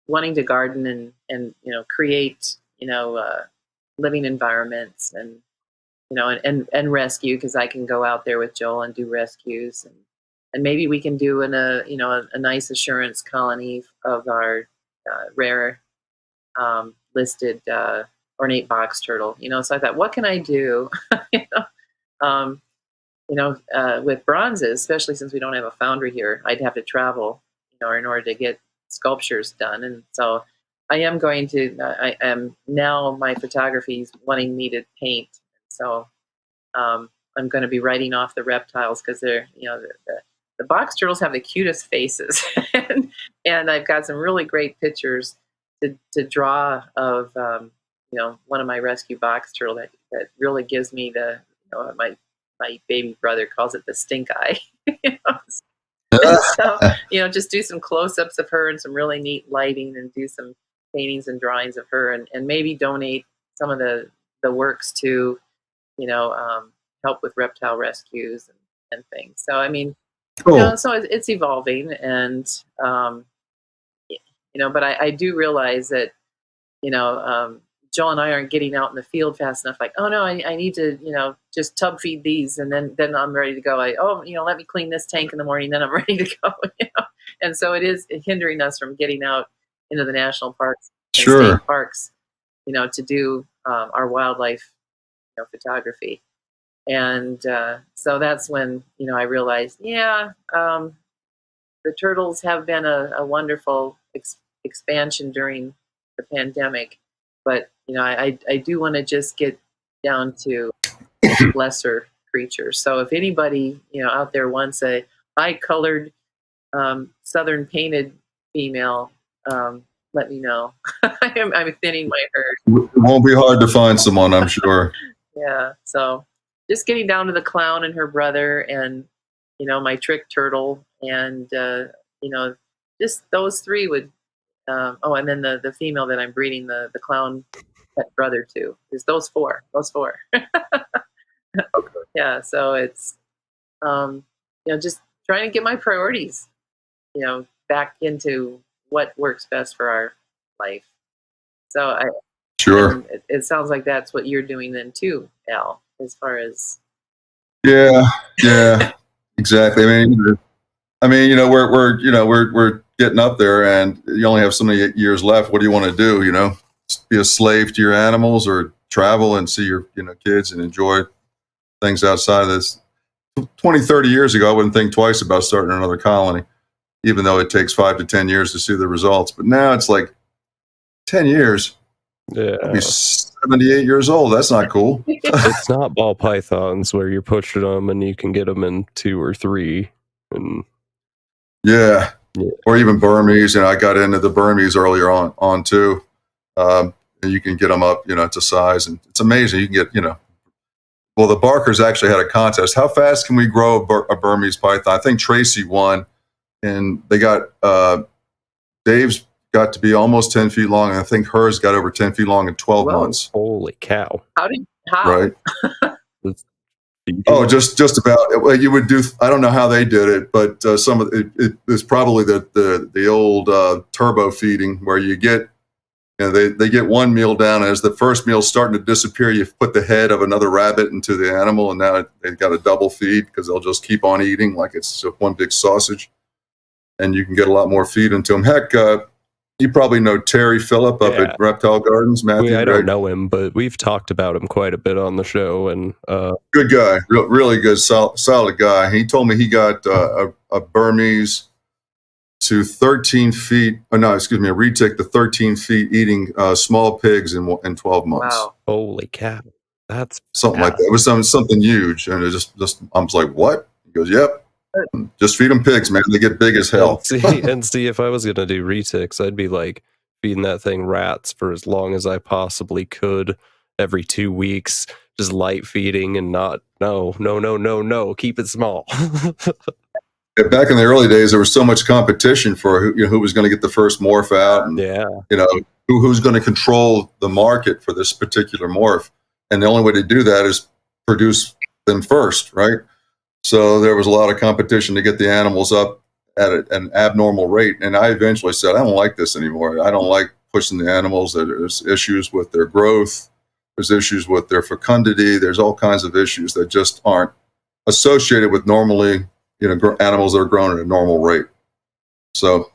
wanting to garden and create living environments and and rescue, because I can go out there with Joel and do rescues, and maybe we can do a nice assurance colony of our rare listed ornate box turtle. So I thought, what can I do? you know, um, with bronzes, especially since we don't have a foundry here, I'd have to travel, in order to get sculptures done. And so I am going to. I am now. My photography is wanting me to paint. So I'm going to be writing off the reptiles because they're, the box turtles have the cutest faces, and I've got some really great pictures to draw of, one of my rescue box turtle that really gives me the, my baby brother calls it the stink eye. So, just do some close-ups of her and some really neat lighting, and do some paintings and drawings of her, and maybe donate some of the works to, help with reptile rescues and things. So, I mean, Cool. so it's evolving, and, but I do realize that, Joel and I aren't getting out in the field fast enough. Like, oh no, I need to, just tub feed these, and then I'm ready to go. Let me clean this tank in the morning, then I'm ready to go. And so it is hindering us from getting out into the national parks and Sure. state parks, to do our wildlife, photography. And so that's when, I realized, the turtles have been a wonderful expansion during the pandemic, but I do want to just get down to lesser creatures. So if anybody out there wants a high-colored southern painted female, let me know. I'm thinning my herd. It won't be hard to find someone, I'm sure. Yeah, so just getting down to the clown and her brother, and my trick turtle, and just those three would. And then the female that I'm breeding the clown pet brother to is those four. Okay. Yeah, so it's just trying to get my priorities, back into what works best for our life. So Sure. it sounds like that's what you're doing then too, Al, as far as. Yeah, exactly. We're getting up there, and you only have so many years left. What do you want to do? Be a slave to your animals, or travel and see your, kids and enjoy things outside of this. 20, 30 years ago, I wouldn't think twice about starting another colony, even though it takes 5 to 10 years to see the results. But now it's like 10 years. Yeah. I'll be 78 years old. That's not cool. It's not ball pythons where you're pushing them and you can get them in 2 or 3. And yeah. Or even Burmese. I got into the Burmese earlier on too. And you can get them up, to size, and it's amazing. You can get, well, the Barkers actually had a contest. How fast can we grow a Burmese python? I think Tracy won, and they got, Dave's got to be almost 10 feet long, and I think hers got over 10 feet long in 12 months. Holy cow. How? Right. Oh, just about. Well, you would do. I don't know how they did it, but some of it is probably the old turbo feeding, where you get, they get one meal down, and as the first meal's starting to disappear, you put the head of another rabbit into the animal, and now they've got a double feed because they'll just keep on eating like it's one big sausage, and you can get a lot more feed into them. Heck, you probably know Terry Phillip up at Reptile Gardens, Matthew. I don't know him, but we've talked about him quite a bit on the show. And good guy, really good, solid guy. He told me he got a Burmese to 13 feet. Oh, no, excuse me, a retic to 13 feet eating small pigs in 12 months. Wow! Holy cow! That's something like that. It was something huge, and it just I was like, what? He goes, yep. Just feed them pigs, man. They get big as hell. And see, if I was going to do retics, I'd be like feeding that thing rats for as long as I possibly could every 2 weeks, just light feeding and not, no, keep it small. Back in the early days, there was so much competition for who was going to get the first morph out, and who's going to control the market for this particular morph. And the only way to do that is produce them first, right? So there was a lot of competition to get the animals up at an abnormal rate. And I eventually said, I don't like this anymore. I don't like pushing the animals. There's issues with their growth. There's issues with their fecundity. There's all kinds of issues that just aren't associated with normally, animals that are grown at a normal rate. So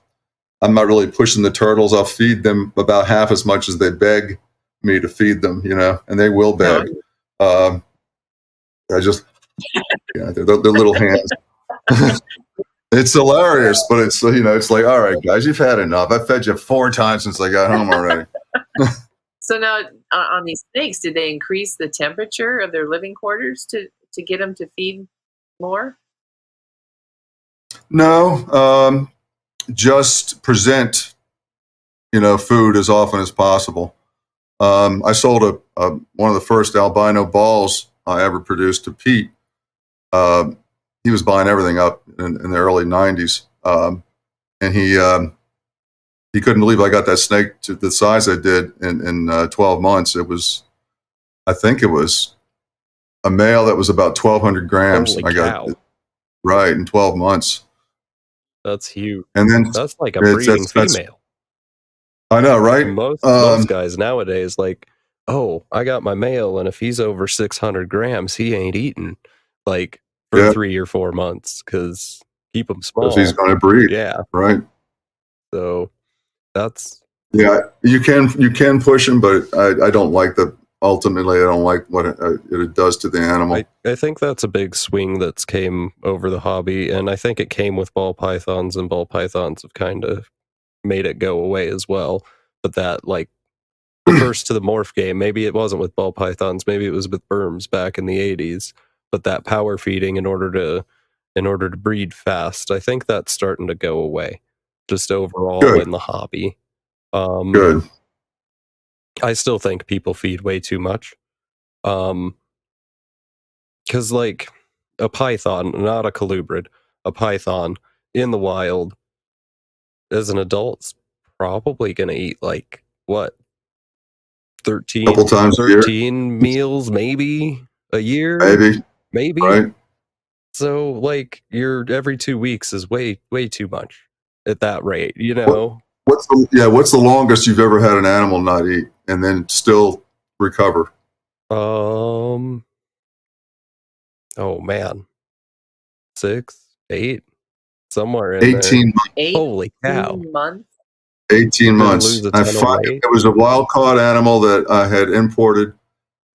I'm not really pushing the turtles. I'll feed them about half as much as they beg me to feed them, and they will beg. I just, their little hands. It's hilarious, but it's it's like, all right, guys, you've had enough. I fed you 4 times since I got home already. So now on these snakes, did they increase the temperature of their living quarters to get them to feed more? No, just present, food as often as possible. I sold one of the first albino balls I ever produced to Pete. He was buying everything up in the early '90s, and he couldn't believe I got that snake to the size I did in 12 months. I think it was a male that was about 1,200 grams. Holy I cow. got right in 12 months. That's huge. And then that's like a breeding female. I know, right? Most guys nowadays, like, oh, I got my male, and if he's over 600 grams, he ain't eating like for 3 or 4 months because keep him small. Because he's going to breed. Yeah. Right. So that's. Yeah, you can push him, but I don't like ultimately, I don't like what it does to the animal. I think that's a big swing that's came over the hobby, and I think it came with ball pythons, and ball pythons have kind of made it go away as well. But that, like, the first to the morph game, maybe it wasn't with ball pythons, maybe it was with berms back in the 80s, but that power feeding in order to breed fast, I think that's starting to go away just overall in the hobby. Good. I still think people feed way too much. Because, like, a python, not a colubrid, a python in the wild as an adult's probably going to eat, like, what, 13 couple times 13 meals maybe a year? Maybe. Right. So, like, your every 2 weeks is way too much at that rate, you know? What's the longest you've ever had an animal not eat and then still recover? Oh man, 6, 8, somewhere in 18 there. Holy cow! 18 months. It was a wild caught animal that I had imported,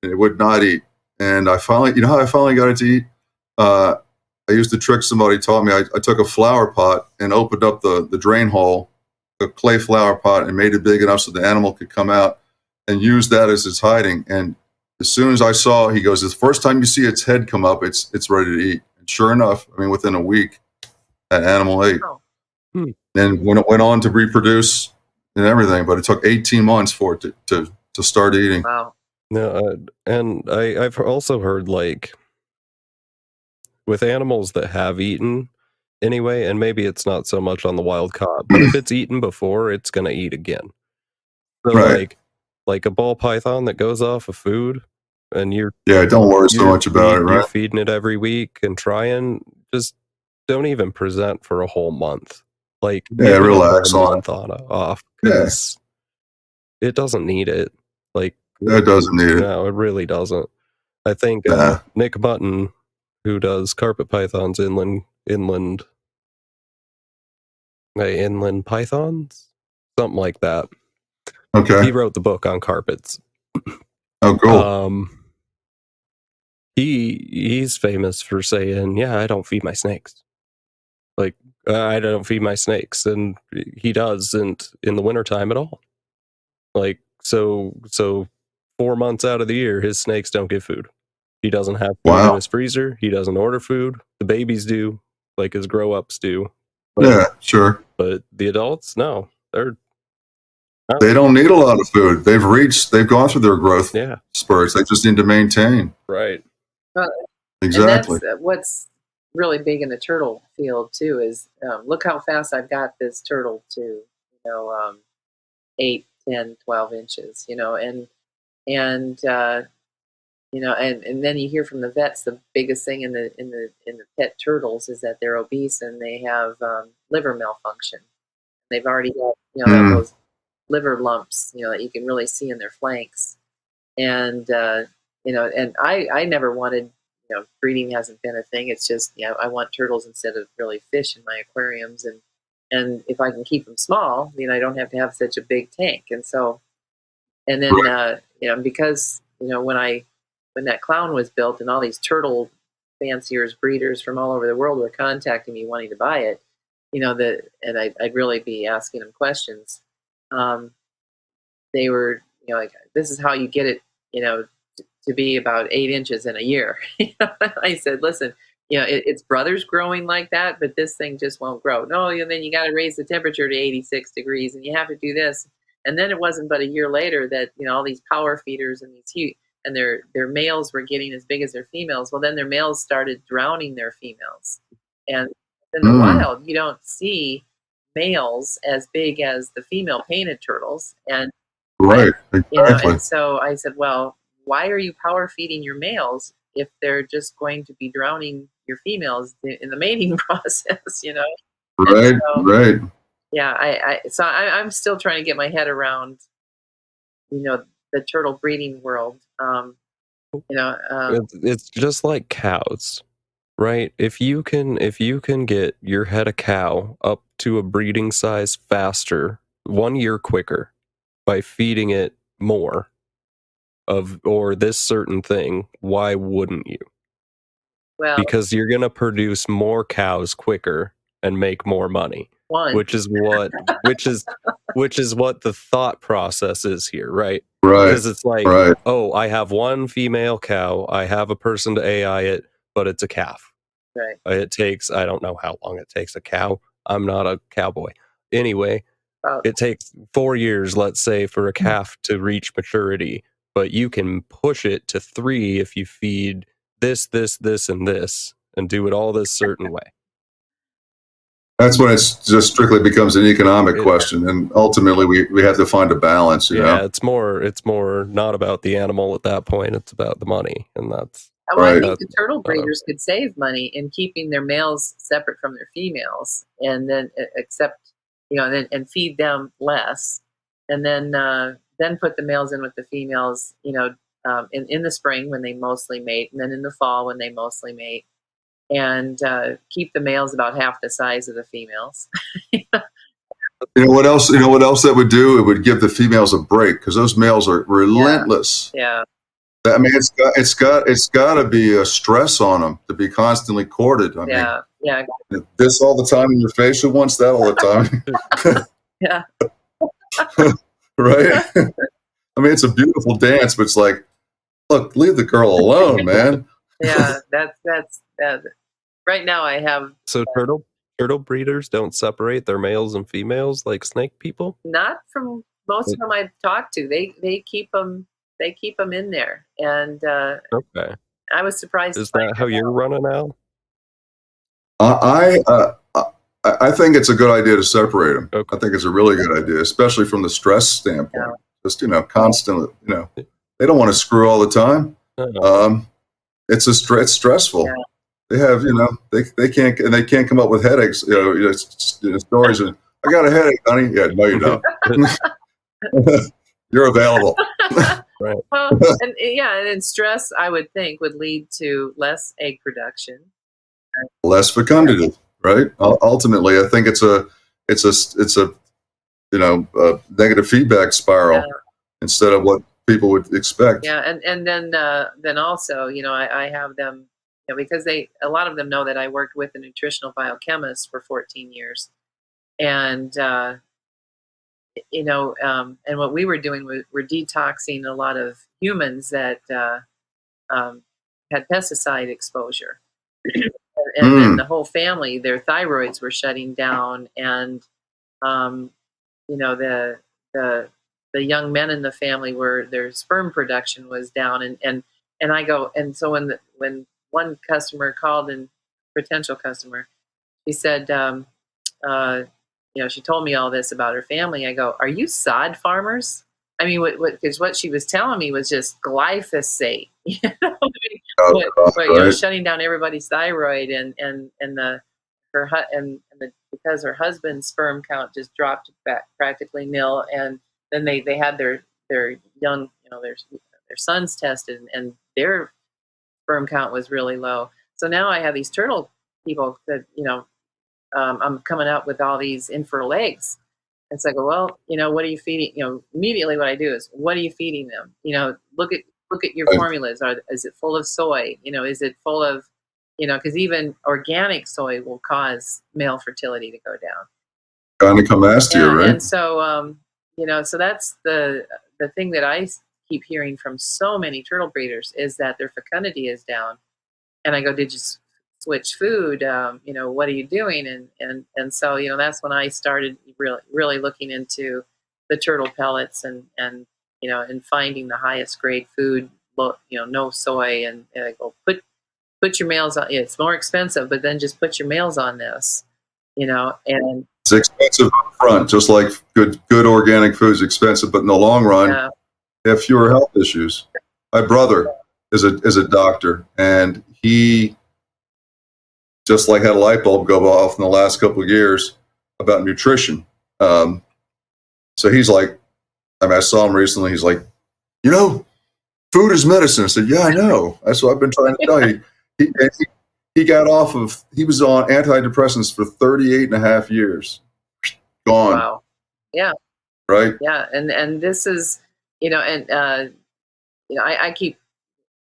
and it would not eat. And I finally, you know how I finally got it to eat? I used to trick somebody. Taught me. I took a flower pot and opened up the drain hole, a clay flower pot, and made it big enough so the animal could come out, and use that as its hiding. And as soon as I saw, he goes, "The first time you see its head come up, it's ready to eat." And sure enough, I mean, within a week, that animal ate. Oh. And when it went on to reproduce and everything, but it took 18 months for it to start eating. Wow. No, and I've also heard, like, with animals that have eaten anyway, and maybe it's not so much on the wild caught, but if it's eaten before, it's gonna eat again. So, Right. like a ball python that goes off of food, and don't worry so much about it, right? You're feeding it every week and trying, just don't even present for a whole month. Like, give it relax a month off, because it doesn't need it. Like, it doesn't need it. No, it really doesn't. I think Nick Button, who does carpet pythons, inland pythons, something like that. Okay. He wrote the book on carpets. Oh, cool. He's famous for saying, "Yeah, I don't feed my snakes. Like, I don't feed my snakes," and he doesn't in the wintertime at all. Like, so 4 months out of the year, his snakes don't get food. He doesn't have food in his freezer. He doesn't order food. The babies do, like his grow-ups do. But, sure. But the adults, no. They don't need a lot of food. They've gone through their growth spurts. They just need to maintain. Right. Exactly. And that's what's really big in the turtle field too, is look how fast I've got this turtle to, 8, 10, 12 inches, and and then you hear from the vets, the biggest thing in the pet turtles is that they're obese and they have liver malfunction. They've already got those liver lumps that you can really see in their flanks, and and I never wanted, breeding hasn't been a thing. It's just I want turtles instead of really fish in my aquariums, and if I can keep them small, I don't have to have such a big tank. And so And then because when that clown was built and all these turtle fanciers, breeders from all over the world were contacting me wanting to buy it, and I'd really be asking them questions. They were, like, this is how you get it, to be about 8 inches in a year. I said, listen, it's brothers growing like that, but this thing just won't grow. No, and then you got to raise the temperature to 86 degrees, and you have to do this. And then it wasn't but a year later that all these power feeders and these huge, and their males were getting as big as their females. Well, then their males started drowning their females, and in the wild, you don't see males as big as the female painted turtles, and right, exactly. And so I said, well, why are you power feeding your males if they're just going to be drowning your females in the mating process? Right, right. Yeah, I'm still trying to get my head around, the turtle breeding world. It's just like cows, right? If you can get your head of cow up to a breeding size faster, 1 year quicker, by feeding it more or this certain thing, why wouldn't you? Well, Because you're going to produce more cows quicker and make more money, which is what the thought process is here, right? Right. Because it's like, right. oh, I have one female cow, I have a person to AI it, but it's a calf. Right. It takes, I don't know how long it takes a cow. I'm not a cowboy. Anyway, it takes 4 years, let's say, for a calf to reach maturity, but you can push it to 3 if you feed this, and this, and do it all this certain way. That's when it's just strictly becomes an economic question, and ultimately we have to find a balance. You know? It's more not about the animal at that point; it's about the money, and that's. Well, I think the turtle breeders could save money in keeping their males separate from their females, and then and feed them less, and then put the males in with the females, in the spring when they mostly mate, and then in the fall when they mostly mate, and keep the males about half the size of the females. You know what else? You know what else that would do? It would give the females a break because those males are relentless. Yeah. I mean, it's got to be a stress on them to be constantly courted. I mean, this all the time in your face. Who wants that all the time? Yeah. Right. I mean, it's a beautiful dance, but it's like, look, leave the girl alone, man. Yeah, that's right now. I have Turtle breeders don't separate their males and females like snake people. Not from most of them I've talked to. They keep them. They keep them in there, and okay. I was surprised. Is that how you're running out? I think it's a good idea to separate them. Okay. I think it's a really good idea, especially from the stress standpoint. Yeah. Just constantly, they don't want to screw all the time. It's stressful. Yeah. They have, they can't come up with headaches. Stories. And I got a headache, honey. Yeah, no, you don't. You're available. Right. Well, and stress, I would think, would lead to less egg production, less fecundity, right? Ultimately, I think it's a negative feedback spiral instead of what people would expect. Yeah, and then also, I have them, because a lot of them know that I worked with a nutritional biochemist for 14 years, and and what we were doing was we're detoxing a lot of humans that had pesticide exposure, and then the whole family, their thyroids were shutting down, and the young men in the family were, their sperm production was down, and I go, and so when one customer called, and potential customer, she said, she told me all this about her family. I go, are you sod farmers? I mean, because what she was telling me was just glyphosate, shutting down everybody's thyroid, because her husband's sperm count just dropped back practically nil, and then they had their young, their sons tested, and their sperm count was really low. So now I have these turtle people that, I'm coming up with all these infertile eggs, It's like, well, what are you feeding? Immediately what I do is, what are you feeding them? Look at your Right. formulas. Is it full of soy? Is it full of, because even organic soy will cause male fertility to go down. Gynecomastia, right? And so, so that's the thing that I keep hearing from so many turtle breeders is that their fecundity is down. And I go, did you switch food? What are you doing? And so, that's when I started really looking into the turtle pellets and finding the highest grade food, no soy. And I go, put your males on. It's more expensive, but then just put your males on this, and it's expensive up front, just like good organic food is expensive, but in the long run, they have fewer health issues. My brother is a doctor, and he just like had a light bulb go off in the last couple of years about nutrition. So he's like, I saw him recently. He's like, food is medicine. I said, yeah, I know. That's what I've been trying to tell you. He got he was on antidepressants for 38 and a half years. Gone. Wow. Yeah. Right. Yeah. And this is, I keep,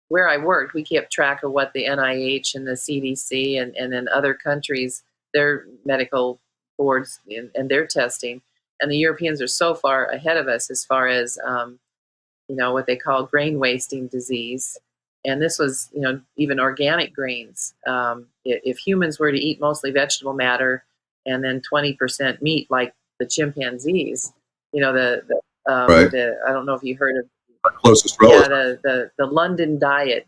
where I worked, we kept track of what the NIH and the CDC and then other countries, their medical boards and their testing. And the Europeans are so far ahead of us as far as, what they call grain wasting disease. And this was, even organic grains. If humans were to eat mostly vegetable matter and then 20% meat, like the chimpanzees, right. I don't know if you heard of our closest relative. Yeah, the London diet.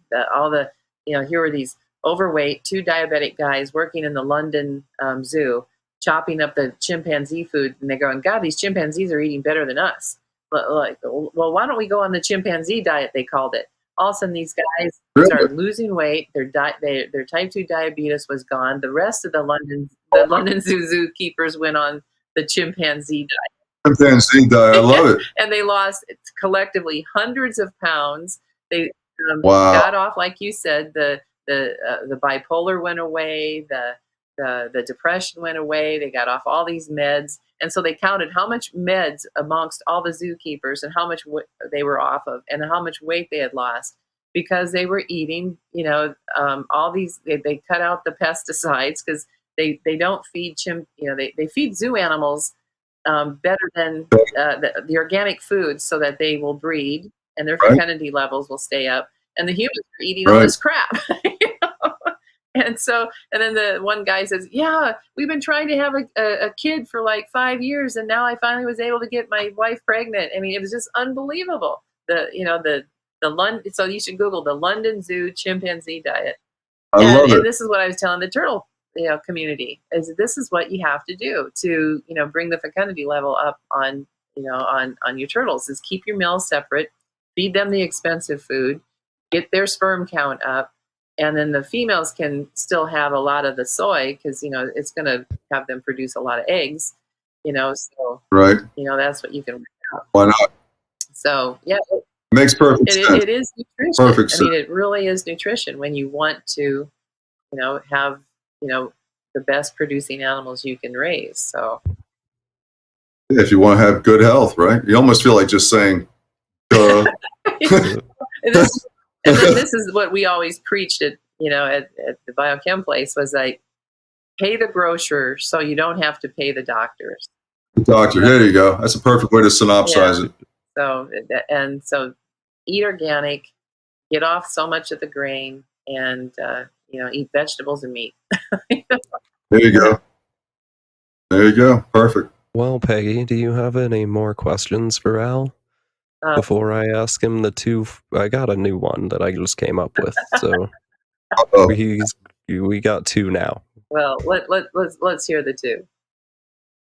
Here were these overweight 2 diabetic guys working in the London zoo, chopping up the chimpanzee food, and they're going, God, these chimpanzees are eating better than us. Like, well, why don't we go on the chimpanzee diet? They called it. All of a sudden, these guys started losing weight. Their type 2 diabetes was gone. The rest of the London zoo zookeepers went on the chimpanzee diet. Chimpanzee diet, I love it. And they lost collectively hundreds of pounds. They got off, like you said, the bipolar went away, the depression went away. They got off all these meds. And so they counted how much meds amongst all the zookeepers and how much they were off of and how much weight they had lost because they were eating, all these, they cut out the pesticides because they don't feed they feed zoo animals better than the organic foods so that they will breed and their fecundity levels will stay up. And the humans are eating all this crap. And then the one guy says, yeah, we've been trying to have a kid for like 5 years. And now I finally was able to get my wife pregnant. I mean, it was just unbelievable. The London, so you should Google the London Zoo chimpanzee diet. I love it. And this is what I was telling the turtle community is this is what you have to do to, bring the fecundity level up on your turtles is keep your males separate, feed them the expensive food, get their sperm count up. And then the females can still have a lot of the soy because, it's going to have them produce a lot of eggs, so, right. That's what you can work out. Why not? So, yeah. It makes perfect sense. It is nutrition. Perfect sense. I mean, it really is nutrition when you want to, have, the best producing animals you can raise. So. If you want to have good health, right? You almost feel like just saying, duh. And then this is what we always preached at the biochem place was like, pay the grocer so you don't have to pay the doctors. The doctor, there you go. That's a perfect way to synopsize it. So eat organic, get off so much of the grain, and eat vegetables and meat. There you go. There you go. Perfect. Well, Peggy, do you have any more questions for Al? Before I ask him the 2, I got a new one that I just came up with. So we got 2 now. Well, let's hear the 2.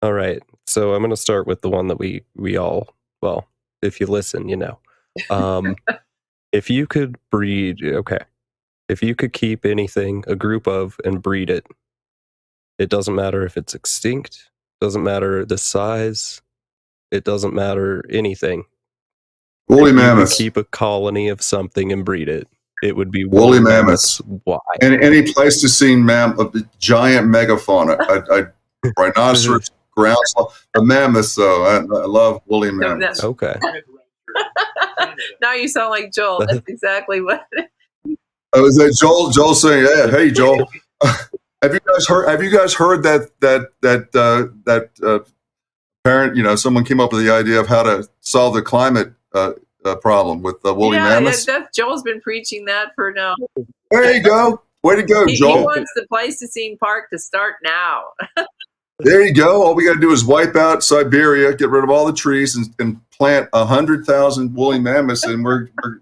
All right. So I'm going to start with the one that we all, well, if you listen, if you could breed, if you could keep anything, a group of, and breed it, it doesn't matter if it's extinct, doesn't matter the size, it doesn't matter anything. Woolly mammoths. Keep a colony of something and breed it. It would be woolly mammoths. Why? And any Pleistocene giant megafauna, rhinoceros, groundsel. The mammoths, though, I love woolly mammoths. Okay. Now you sound like Joel. That's exactly what. Was that Joel? Joel saying, "Yeah, hey, Joel, have you guys heard that parent? Someone came up with the idea of how to solve the climate problem with woolly mammoths." Yeah, Joel's been preaching that for now. There you go. Way to go, Joel. He wants the Pleistocene Park to start now. There you go. All we got to do is wipe out Siberia, get rid of all the trees, and plant 100,000 woolly mammoths, and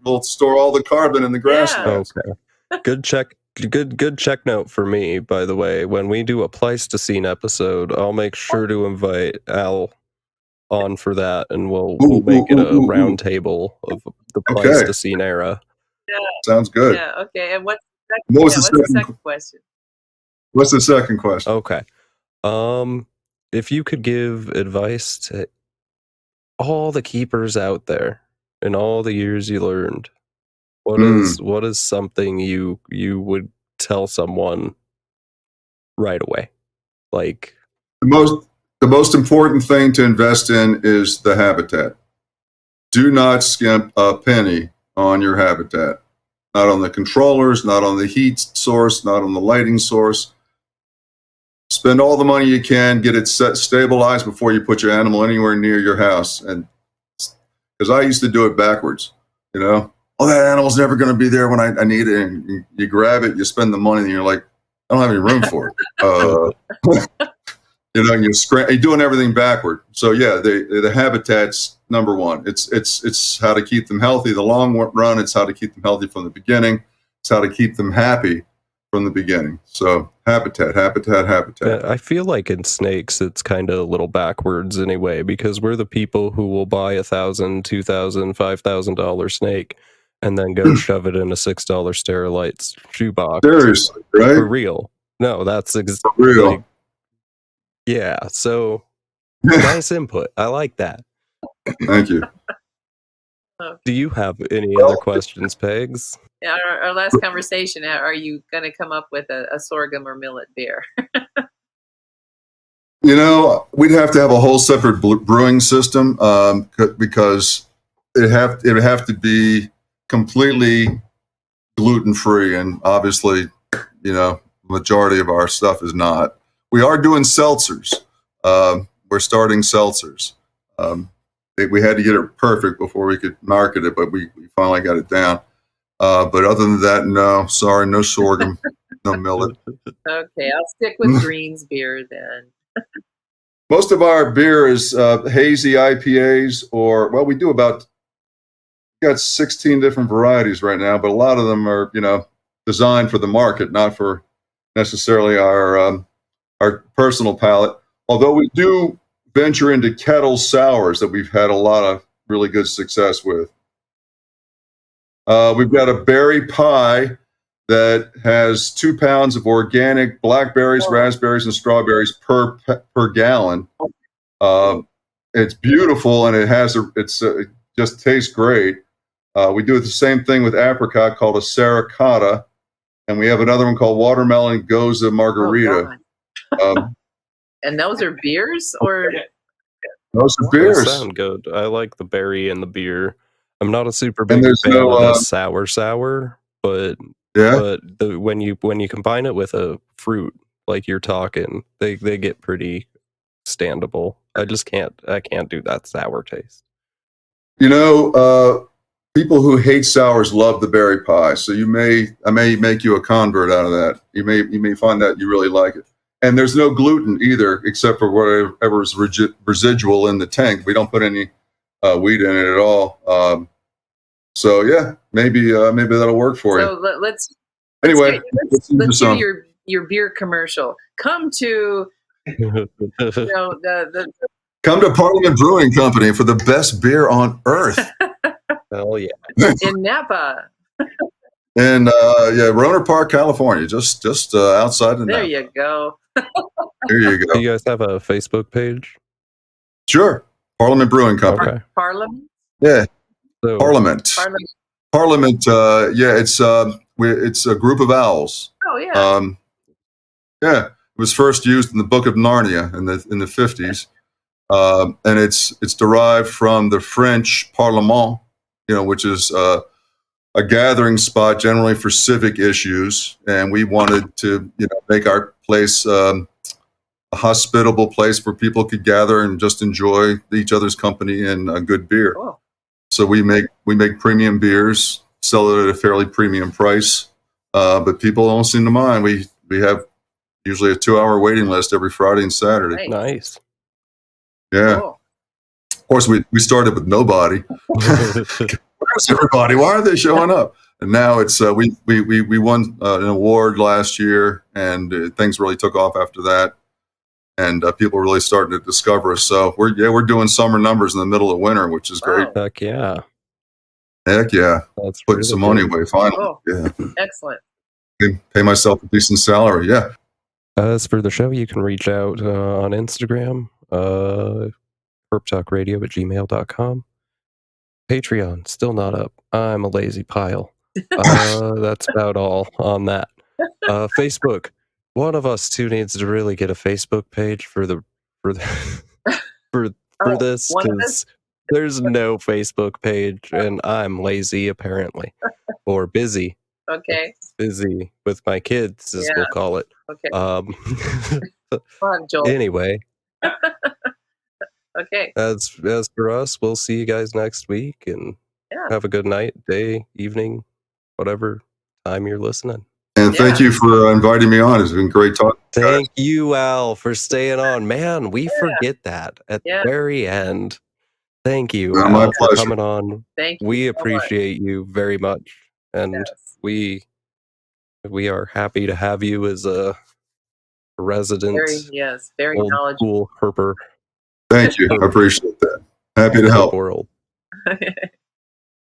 we'll store all the carbon in the grasslands. Okay. Good check note for me, by the way. When we do a Pleistocene episode, I'll make sure to invite Al on for that, and we'll make it a round table of the Pleistocene era. Yeah. Sounds good. Yeah, okay. And what's the second question? What's the second question? Okay. If you could give advice to all the keepers out there in all the years you learned, what is something you would tell someone right away? Like the most important thing to invest in is the habitat. Do not skimp a penny on your habitat. Not on the controllers, not on the heat source, not on the lighting source. Spend all the money you can, get it stabilized before you put your animal anywhere near your house. And because I used to do it backwards, oh, that animal's never going to be there when I need it. And you grab it, you spend the money, and you're like, I don't have any room for it. You're doing everything backward. So yeah, the habitat's number one. It's how to keep them healthy. The long run, it's how to keep them healthy from the beginning. It's how to keep them happy from the beginning. So habitat. Yeah, I feel like in snakes, it's kind of a little backwards anyway, because we're the people who will buy $1,000, $2,000, $5,000 snake and then go shove it in a $6 Sterilite shoebox. Seriously, right? For real. No, that's for real. Like, yeah. So nice input. I like that. Thank you. Do you have any other questions, Pegs? Yeah, our last conversation, are you going to come up with a sorghum or millet beer? We'd have to have a whole separate brewing system because it would have to be completely gluten-free, and obviously, majority of our stuff is not. We are doing seltzers. We're starting seltzers. We had to get it perfect before we could market it, but we finally got it down. But other than that, no, sorry, no sorghum, no millet. Okay, I'll stick with greens beer then. Most of our beer is hazy IPAs, we got 16 different varieties right now, but a lot of them are, designed for the market, not for necessarily our personal palate. Although we do venture into kettle sours that we've had a lot of really good success with. We've got a berry pie that has 2 pounds of organic blackberries, raspberries, and strawberries per gallon. It's beautiful, and it just tastes great. We do the same thing with apricot called a Saricata, and we have another one called watermelon goza margarita. And those are beers, or those are beers? Those sound good. I like the berry and the beer. I'm not a super big fan of the sour, but when you combine it with a fruit, like you're talking, they get pretty standable. I can't do that sour taste. People who hate sours love the berry pie, so I may make you a convert out of that. You may find that you really like it. And there's no gluten either, except for whatever is residual in the tank. We don't put any wheat in it at all. So yeah, maybe that'll work for you. So let's do your beer commercial. Come to come to Parliament Brewing Company for the best beer on earth. Hell yeah! In Napa. In Rohnert Park, California, just outside of Napa. There you go. There you go. Do you guys have a Facebook page? Sure. Parliament Brewing Company. Okay. Parliament? Yeah. So, Parliament. It's a group of owls. Oh yeah. Yeah. was first used in the Book of Narnia in the 50s, and it's derived from the French Parlement, which is a gathering spot generally for civic issues, and we wanted to make our place a hospitable place where people could gather and just enjoy each other's company and a good beer. Cool. So we make premium beers, sell it at a fairly premium price, but people don't seem to mind. We have usually a 2-hour waiting list every Friday and Saturday. Nice. Yeah. Cool. Of course, we started with nobody. Where's everybody? Why aren't they showing up? And now it's we won an award last year, and things really took off after that. And people are really starting to discover us. So we're doing summer numbers in the middle of winter, which is great. Heck yeah. Heck yeah. That's putting some money away finally. Cool. Yeah. Excellent. Pay myself a decent salary. Yeah. As for the show, you can reach out on Instagram, herptalkradio@gmail.com. Patreon, still not up. I'm a lazy pile. That's about all on that. Facebook. One of us two needs to really get a Facebook page for this, because there's no Facebook page, and I'm lazy apparently, or busy. Okay. Busy with my kids, as we'll call it. Okay. Come on, Joel. Anyway. Okay. As for us, we'll see you guys next week, and have a good night, day, evening, whatever time you're listening. And thank you for inviting me on. It's been great talking. Thank you, Al, for staying on. Man, we forget that at the very end. Thank you, Al, for coming on. Thank you. We appreciate you very much, and we are happy to have you as a resident, very old knowledgeable school herper. Thank you. I appreciate that. Happy to help. World.